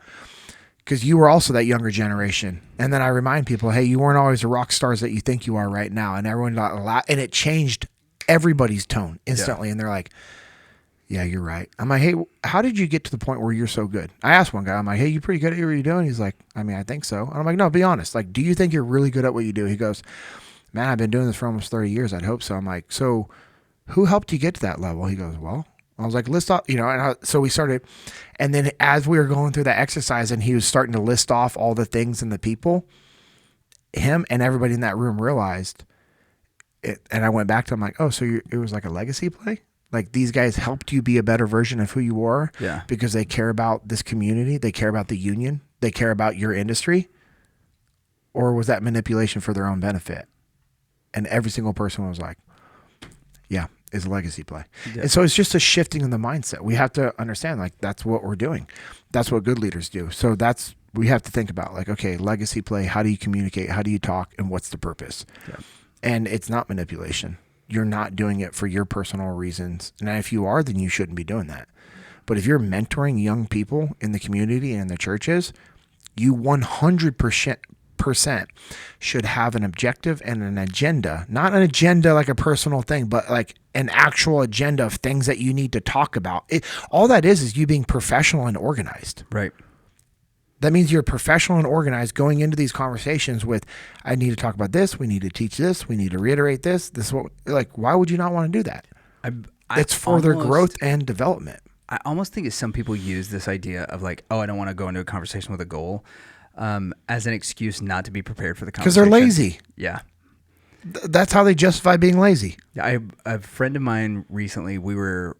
Because you were also that younger generation. And then I remind people, hey, you weren't always the rock stars that you think you are right now. And everyone got a lot. And it changed everybody's tone instantly. Yeah. And they're like, yeah, you're right. I'm like, hey, how did you get to the point where you're so good? I asked one guy, I'm like, hey, you pretty good at what you're doing? He's like, I mean, I think so. And I'm like, no, be honest. Like, do you think you're really good at what you do? He goes, man, I've been doing this for almost 30 years. I'd hope so. I'm like, so who helped you get to that level? He goes, well, I was like, list off, so we started. And then as we were going through that exercise and he was starting to list off all the things and the people, him and everybody in that room realized it. And I went back to him like, oh, so it was like a legacy play? Like these guys helped you be a better version of who you were because they care about this community. They care about the union. They care about your industry. Or was that manipulation for their own benefit? And every single person was like, yeah, it's a legacy play. Yeah. And so it's just a shifting in the mindset. We have to understand like that's what we're doing. That's what good leaders do. So we have to think about like, okay, legacy play, how do you communicate? How do you talk? And what's the purpose? Yeah. And it's not manipulation. You're not doing it for your personal reasons. And if you are, then you shouldn't be doing that. But if you're mentoring young people in the community and in the churches, you 100% should have an objective and an agenda, not an agenda like a personal thing, but like an actual agenda of things that you need to talk about. All that is you being professional and organized. Right. That means you're professional and organized going into these conversations with, I need to talk about this. We need to teach this. We need to reiterate this. This is what, like, why would you not want to do that? It's for their growth and development. I almost think some people use this idea of like, oh, I don't want to go into a conversation with a goal. As an excuse not to be prepared for the conversation. Because they're lazy. Yeah. That's how they justify being lazy. A friend of mine recently, we're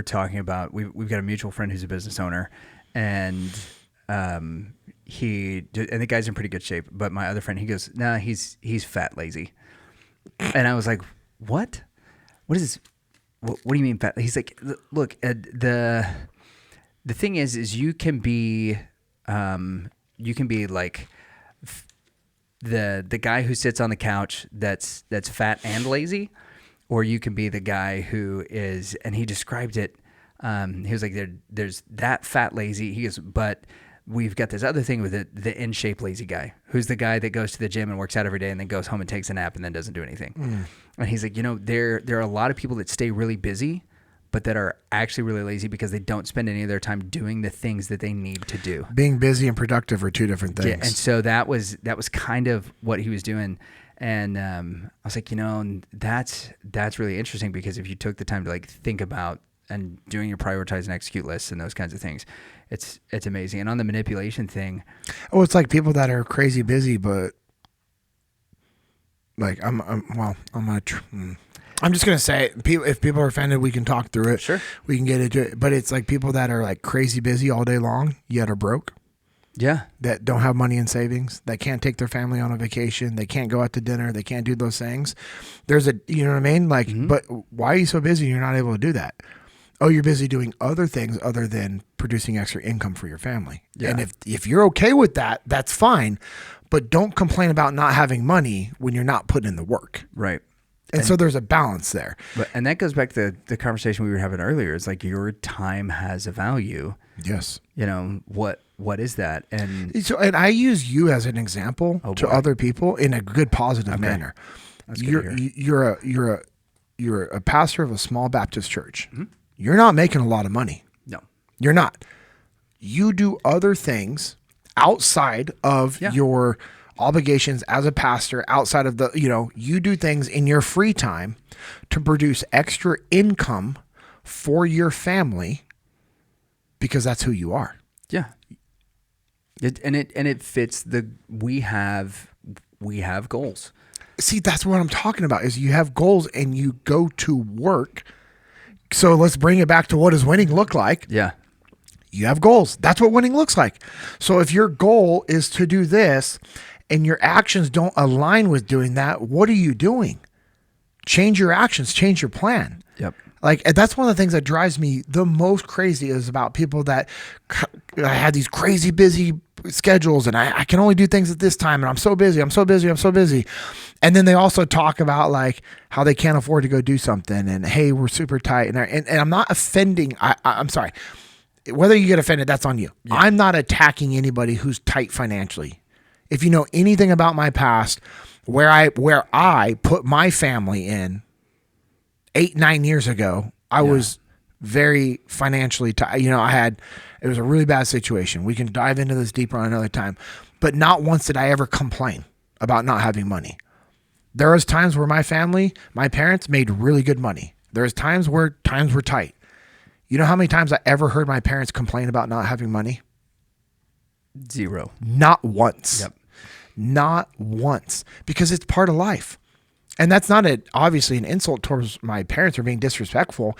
talking about, we've got a mutual friend who's a business owner, and and the guy's in pretty good shape, but my other friend, he goes, nah, he's fat lazy. And I was like, what? What is this? What do you mean fat? He's like, look, the thing is you can be like the guy who sits on the couch that's fat and lazy, or you can be the guy who is, and he described it. He was like, there's that fat lazy. He goes, but we've got this other thing with the in shape lazy guy, who's the guy that goes to the gym and works out every day and then goes home and takes a nap and then doesn't do anything. And he's like, there are a lot of people that stay really busy, but that are actually really lazy because they don't spend any of their time doing the things that they need to do. Being busy and productive are two different things. Yeah, and so that was kind of what he was doing. And I was like, that's really interesting, because if you took the time to like think about and doing your prioritize and execute lists and those kinds of things, it's amazing. And on the manipulation thing, it's like people that are crazy busy, but like I'm just going to say, if people are offended, we can talk through it. Sure. We can get into it. But it's like people that are like crazy busy all day long, yet are broke. Yeah. That don't have money in savings, that can't take their family on a vacation. They can't go out to dinner. They can't do those things. There's you know what I mean? Like, But why are you so busy and you're not able to do that? Oh, you're busy doing other things other than producing extra income for your family. Yeah. And if you're okay with that, that's fine. But don't complain about not having money when you're not putting in the work. Right. And so there's a balance there. And that goes back to the conversation we were having earlier. It's like your time has a value. Yes. What is that? And I use you as an example to other people in a good, positive manner. That's good to hear. You're a pastor of a small Baptist church. Mm-hmm. You're not making a lot of money. No. You're not. You do other things outside of your obligations as a pastor outside of the, you do things in your free time to produce extra income for your family because that's who you are. Yeah. It fits we have goals. See, that's what I'm talking about is you have goals and you go to work. So let's bring it back to what does winning look like? Yeah. You have goals. That's what winning looks like. So if your goal is to do this and your actions don't align with doing that, what are you doing? Change your actions, change your plan. Yep. Like, that's one of the things that drives me the most crazy is about people that had these crazy busy schedules and I can only do things at this time and I'm so busy. And then they also talk about like how they can't afford to go do something and hey, we're super tight. And I'm not offending. I'm sorry. Whether you get offended, that's on you. Yeah. I'm not attacking anybody who's tight financially. If you know anything about my past, where I put my family in 8-9 years ago, I was very financially tight. It was a really bad situation. We can dive into this deeper on another time, but not once did I ever complain about not having money. There was times where my parents made really good money. There was times where times were tight. You know how many times I ever heard my parents complain about not having money? 0. Not once. Yep. Not once. Because it's part of life. And that's not obviously an insult towards my parents or being disrespectful.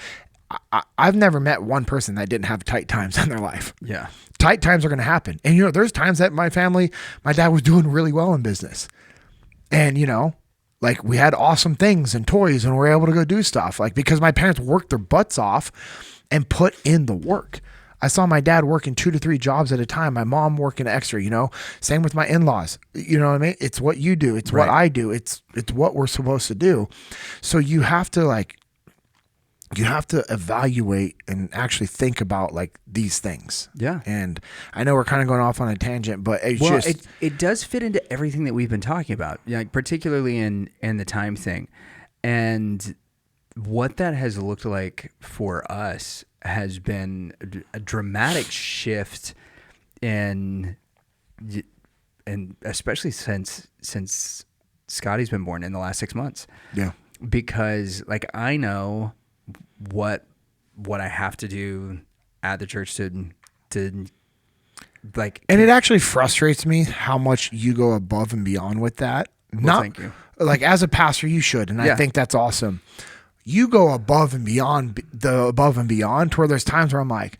I've never met one person that didn't have tight times in their life. Yeah. Tight times are going to happen. And, there's times that my dad was doing really well in business. And, like we had awesome things and toys and we were able to go do stuff. Like because my parents worked their butts off and put in the work. I saw my dad working 2 to 3 jobs at a time. My mom working extra, same with my in-laws. You know what I mean? It's what you do. It's what I do. It's what we're supposed to do. So you have to evaluate and actually think about like these things. Yeah. And I know we're kind of going off on a tangent, but it does fit into everything that we've been talking about, like particularly in the time thing. And what that has looked like for us has been a dramatic shift and especially since Scotty's been born in the last 6 months. Yeah. Because like I know what I have to do at the church to like, and it actually frustrates me how much you go above and beyond with that. Well, thank you. Like as a pastor, you should, and I think that's awesome. You go above and beyond to where there's times where I'm like,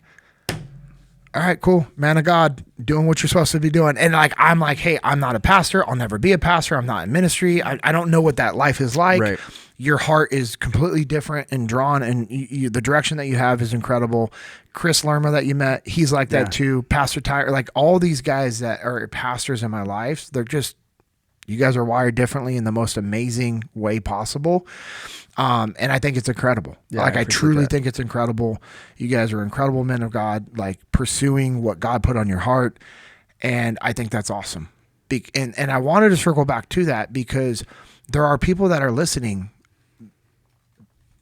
all right, cool, man of God, doing what you're supposed to be doing. And like, I'm like, hey, I'm not a pastor. I'll never be a pastor. I'm not in ministry. I don't know what that life is like. Right. Your heart is completely different and drawn, and the direction that you have is incredible. Chris Lerma that you met, he's like that too. Pastor Tyler, like all these guys that are pastors in my life, you guys are wired differently in the most amazing way possible. And I think it's incredible. Yeah, like I truly think it's incredible. You guys are incredible men of God, like pursuing what God put on your heart. And I think that's awesome. And I wanted to circle back to that because there are people that are listening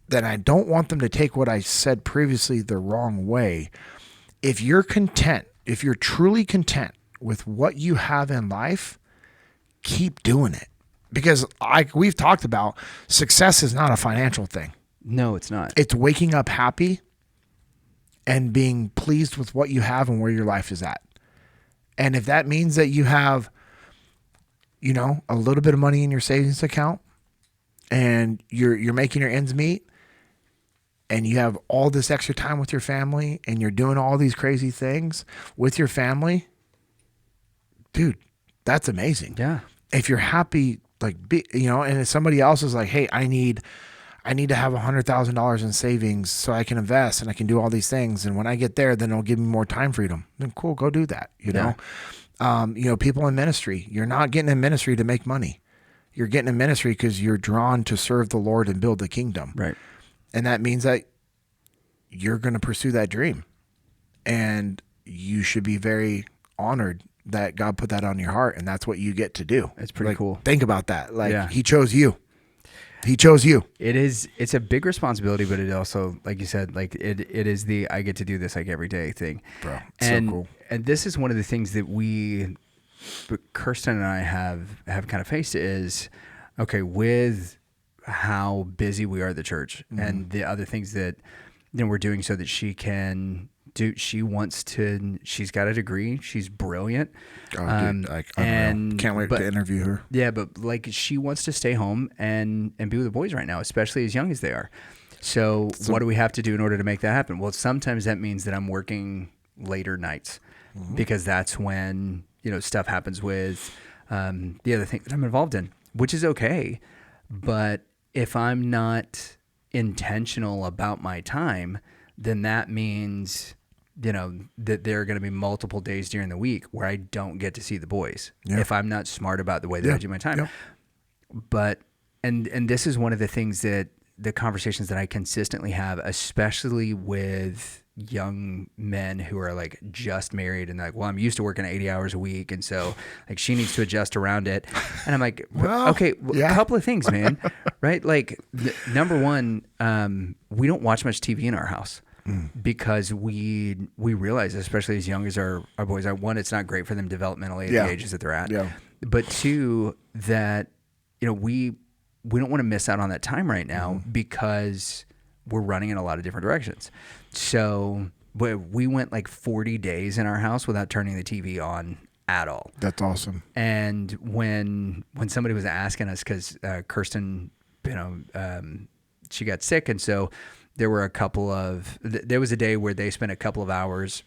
that I don't want them to take what I said previously the wrong way. If you're truly content with what you have in life, keep doing it. Because like we've talked about, success is not a financial thing. No, it's not. It's waking up happy and being pleased with what you have and where your life is at. And if that means that you have, a little bit of money in your savings account and you're making your ends meet and you have all this extra time with your family and you're doing all these crazy things with your family, dude, that's amazing. Yeah. If you're happy, and if somebody else is like, hey, I need to have $100,000 in savings so I can invest and I can do all these things. And when I get there, then it'll give me more time freedom. Then cool, go do that. People in ministry, you're not getting in ministry to make money. You're getting in ministry because you're drawn to serve the Lord and build the kingdom. Right. And that means that you're going to pursue that dream. And you should be very honored that God put that on your heart, and that's what you get to do. It's pretty cool. Think about that. He chose you. He chose you. It's a big responsibility, but it also, like you said, like it is I get to do this like every day thing. Bro, and, so cool. And this is one of the things that we Kirsten and I have kind of faced is, okay, with how busy we are at the church and the other things that we're doing so that she can do. She's got a degree. She's brilliant. Oh, dude, and can't wait to interview her. Yeah, but like she wants to stay home and be with the boys right now, especially as young as they are. So what do we have to do in order to make that happen? Well, sometimes that means that I'm working later nights because that's when, stuff happens with the other thing that I'm involved in, which is okay. But if I'm not intentional about my time, then that means, that there are going to be multiple days during the week where I don't get to see the boys if I'm not smart about the way that I do my time. Yeah. But, and this is one of the things that the conversations that I consistently have, especially with young men who are like just married and like, well, I'm used to working 80 hours a week. And so like she needs to adjust around it. And I'm like, a couple of things, man. Right. Like number one, we don't watch much TV in our house because we realize, especially as young as our boys are, one, it's not great for them developmentally at the ages that they're at. Yeah. But two, that, we don't want to miss out on that time right now because we're running in a lot of different directions. So we went like 40 days in our house without turning the TV on at all. That's awesome. And when somebody was asking us, because Kirsten, she got sick, and so there were there was a day where they spent a couple of hours,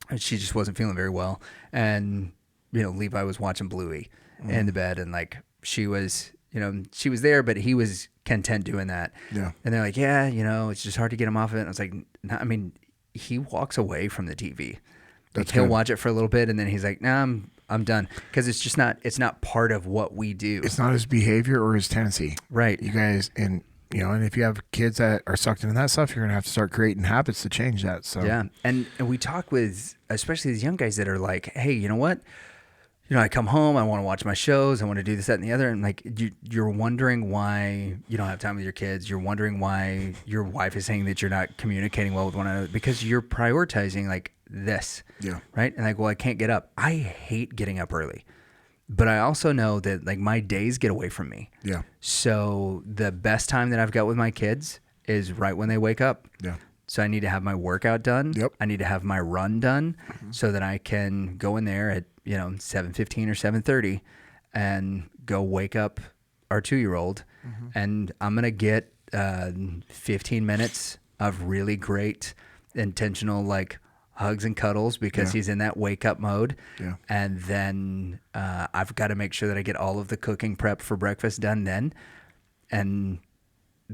and she just wasn't feeling very well, and Levi was watching Bluey in the bed, and like she was there, but he was content doing that. Yeah. And they're like, it's just hard to get him off of it. And I was like, no, I mean, he walks away from the TV. Like he'll watch it for a little bit and then he's like, nah, I'm done. Cause it's not part of what we do. It's not his behavior or his tendency. Right. You guys, and if you have kids that are sucked into that stuff, you're going to have to start creating habits to change that. So yeah. And we talk with, especially these young guys that are like, hey, you know what? I come home, I want to watch my shows, I want to do this, that, and the other. And like, you're wondering why you don't have time with your kids. You're wondering why your wife is saying that you're not communicating well with one another because you're prioritizing like this. Yeah. Right. And like, well, I can't get up. I hate getting up early, but I also know that like my days get away from me. Yeah. So the best time that I've got with my kids is right when they wake up. Yeah. So I need to have my workout done. Yep. I need to have my run done so that I can go in there at 7:15 or 7:30 and go wake up our 2-year-old. And I'm going to get 15 minutes of really great intentional like hugs and cuddles because he's in that wake up mode. Yeah. And then I've got to make sure that I get all of the cooking prep for breakfast done then. And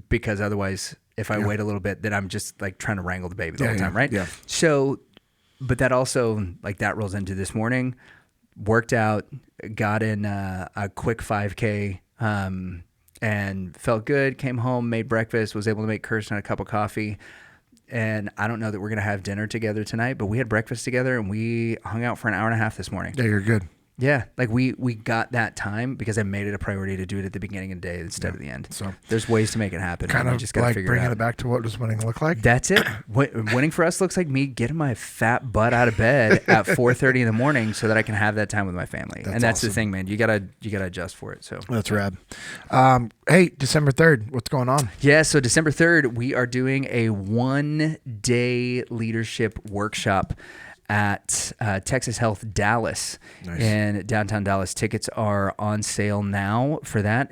because otherwise if I wait a little bit, then I'm just like trying to wrangle the baby the whole time. Right. Yeah. So, but that also like that rolls into this morning. Worked out, got in a quick 5K, and felt good. Came home, made breakfast, was able to make Kirsten a cup of coffee. And I don't know that we're going to have dinner together tonight, but we had breakfast together and we hung out for an hour and a half this morning. Yeah, you're good. Yeah, like we got that time because I made it a priority to do it at the beginning of the day instead of the end. So there's ways to make it happen. Kind of just like bringing it back to what does winning look like? That's it. Winning for us looks like me getting my fat butt out of bed at 4:30 in the morning so that I can have that time with my family. That's awesome. The thing, man. You gotta adjust for it. So that's rad. Hey, December 3rd, what's going on? Yeah, so December 3rd, we are doing a 1-day leadership workshop at Texas Health Dallas in downtown Dallas. Tickets are on sale now for that.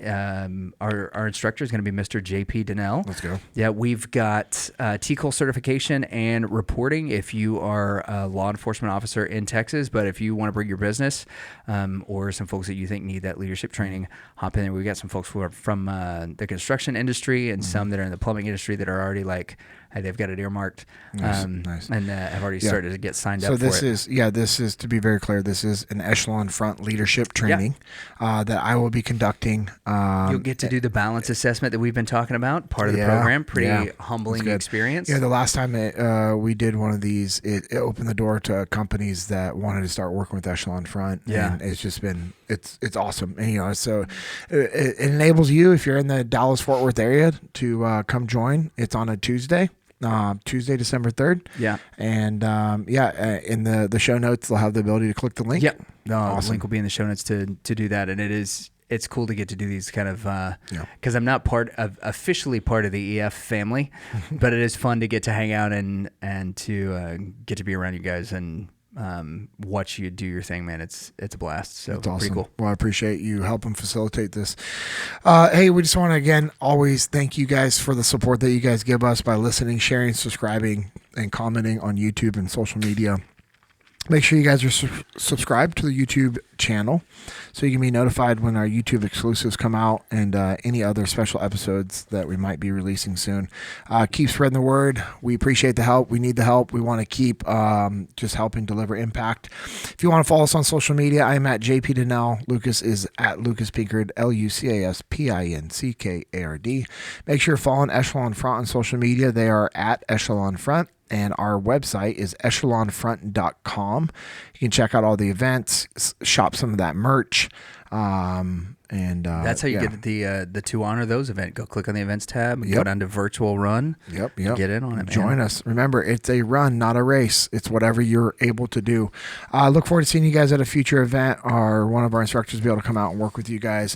Our instructor is going to be Mr. JP Dinnell. Let's go. Yeah, we've got TCOL certification and reporting if you are a law enforcement officer in Texas. But if you want to bring your business or some folks that you think need that leadership training, hop in there. We've got some folks who are from the construction industry and some that are in the plumbing industry that are already like, hey, they've got it earmarked and have already started to get signed up for it. So this is, to be very clear, this is an Echelon Front leadership training that I will be conducting. You'll get to do the balance assessment that we've been talking about, part of the program. Pretty humbling experience. Yeah, the last time we did one of these, it opened the door to companies that wanted to start working with Echelon Front. Yeah. And it's just been, it's awesome. And, so it enables you, if you're in the Dallas-Fort Worth area, to come join. It's on a Tuesday. Tuesday, December 3rd. Yeah. And in the show notes, they'll have the ability to click the link. Yep. No, Awesome. the link will be in the show notes to do that. And it's cool to get to do these kind of, because I'm not officially part of the EF family, but it is fun to get to hang out and to get to be around you guys and watch you do your thing, man. It's a blast. So it's awesome. Pretty cool. Well, I appreciate you helping facilitate this. Hey, we just want to again always thank you guys for the support that you guys give us by listening, sharing, subscribing, and commenting on YouTube and social media. Make sure you guys are subscribed to the YouTube channel so you can be notified when our YouTube exclusives come out and any other special episodes that we might be releasing soon. Keep spreading the word. We appreciate the help. We need the help. We want to keep just helping deliver impact. If you want to follow us on social media, I'm at JP Dinnell. Lucas is at Lucas Pinkard, Lucaspinckard. Make sure you're following Echelon Front on social media. They are at Echelon Front. And our website is echelonfront.com. You can check out all the events, shop some of that merch. And that's how you get the To Honor Those event. Go click on the events tab, go down to virtual run. Yep. Get in on it, man. Join us. Remember, it's a run, not a race. It's whatever you're able to do. Look forward to seeing you guys at a future event, or one of our instructors be able to come out and work with you guys.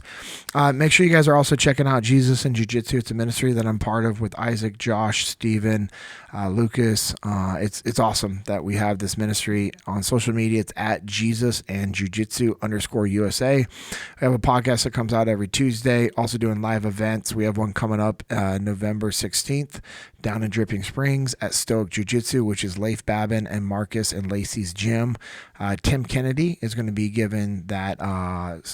Make sure you guys are also checking out Jesus and Jiu-Jitsu. It's a ministry that I'm part of with Isaac, Josh, Steven, Lucas. It's awesome that we have this ministry on social media. It's at Jesus and Jiu-Jitsu _USA. We have a podcast that comes out every Tuesday. Also doing live events. We have one coming up November 16th down in Dripping Springs at Stoic Jiu-Jitsu, which is Leif Babin and Marcus and Lacey's gym. Tim Kennedy is going to be giving that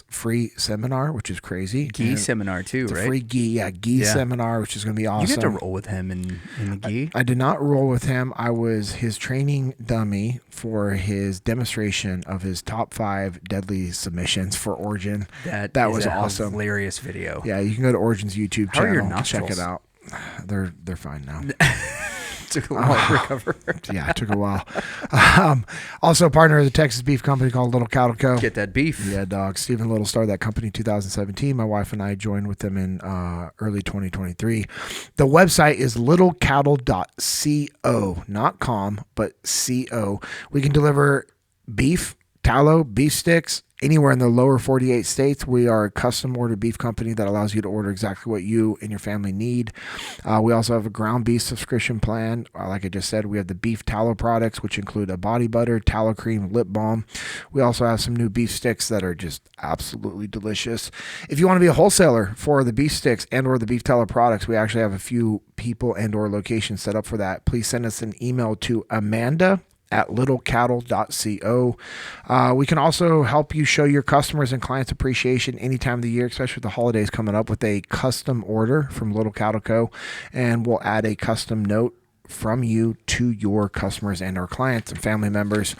free seminar, which is crazy. Gi seminar too, right? Free gi seminar, which is going to be awesome. You get to roll with him in the gi? I did not roll with him. I was his training dummy for his demonstration of his top 5 deadly submissions for Origin. That was awesome. Hilarious video. Yeah, you can go to Origin's YouTube How are your channel and check nostrils? it out. They're fine now. Took a while to recover. Yeah, it took a while. Also, a partner of the Texas beef company called Little Cattle Co. Get that beef. Yeah, dog. Stephen Little started that company in 2017. My wife and I joined with them in early 2023. The website is littlecattle.co, not com, but co. We can deliver beef, tallow, beef sticks, anywhere in the lower 48 states. We are a custom order beef company that allows you to order exactly what you and your family need. We also have a ground beef subscription plan. Like I just said, we have the beef tallow products, which include a body butter, tallow cream, lip balm. We also have some new beef sticks that are just absolutely delicious. If you want to be a wholesaler for the beef sticks and or the beef tallow products, we actually have a few people and or locations set up for that. Please send us an email to amanda@littlecattle.co. We can also help you show your customers and clients appreciation any time of the year, especially with the holidays coming up, with a custom order from Little Cattle Co. And we'll add a custom note from you to your customers and our clients and family members.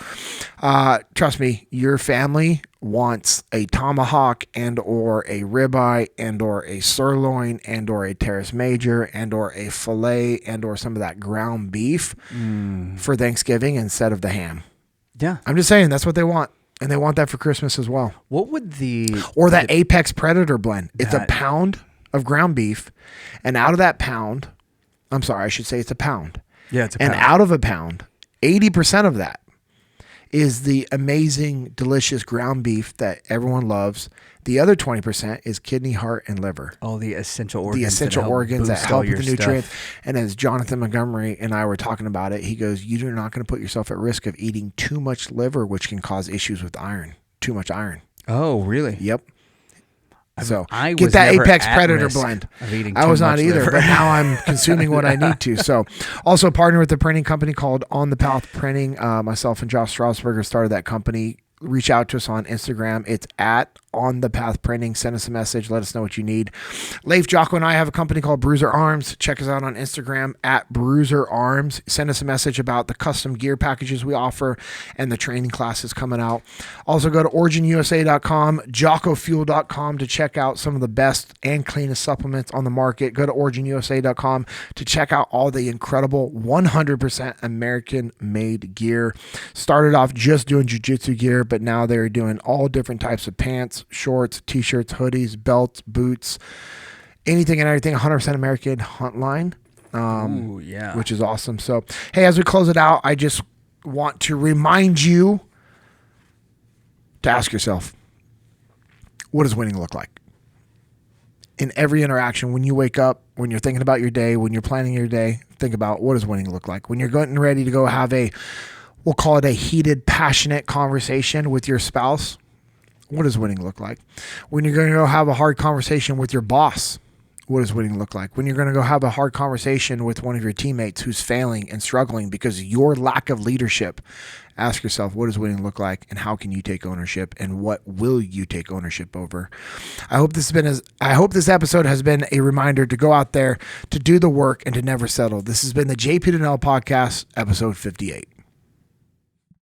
Trust me, your family wants a tomahawk and or a ribeye and or a sirloin and or a Terrace Major and or a filet and or some of that ground beef for Thanksgiving instead of the ham. Yeah. I'm just saying that's what they want. And they want that for Christmas as well. What would or that Apex Predator blend. It's a pound of ground beef, and out of that pound, I'm sorry, I should say it's a pound. Yeah, it's a pound. And out of a pound, 80% of that is the amazing, delicious ground beef that everyone loves. The other 20% is kidney, heart, and liver. All the essential organs. The essential organs that help with the nutrients. Stuff. And as Jonathan Montgomery and I were talking about it, he goes, you're not going to put yourself at risk of eating too much liver, which can cause issues with iron. Too much iron. Oh, really? Yep. So I get was that never Apex at Predator risk blend. of eating I was too not much either, liver. but now I'm consuming what I need to. So also partner with a printing company called On the Path Printing. Myself and Josh Strasburger started that company. Reach out to us on Instagram. It's at On the Path Printing. Send us a message. Let us know what you need. Leif, Jocko, and I have a company called Bruiser Arms. Check us out on Instagram at Bruiser Arms. Send us a message about the custom gear packages we offer and the training classes coming out. Also go to originusa.com, jockofuel.com to check out some of the best and cleanest supplements on the market. Go to originusa.com to check out all the incredible 100% American-made gear. Started off just doing jiu-jitsu gear, but now they're doing all different types of pants, shorts, t-shirts, hoodies, belts, boots, anything and everything. 100% American hunt line. Ooh, yeah. which is awesome. So, hey, as we close it out, I just want to remind you to ask yourself, what does winning look like? In every interaction, when you wake up, when you're thinking about your day, when you're planning your day, think about what does winning look like? When you're getting ready to go have we'll call it a heated, passionate conversation with your spouse, what does winning look like? When you're going to go have a hard conversation with your boss, what does winning look like? When you're going to go have a hard conversation with one of your teammates who's failing and struggling because of your lack of leadership, ask yourself, what does winning look like, and how can you take ownership, and what will you take ownership over? I hope this episode has been a reminder to go out there, to do the work, and to never settle. This has been the JP Dinnell Podcast, episode 58.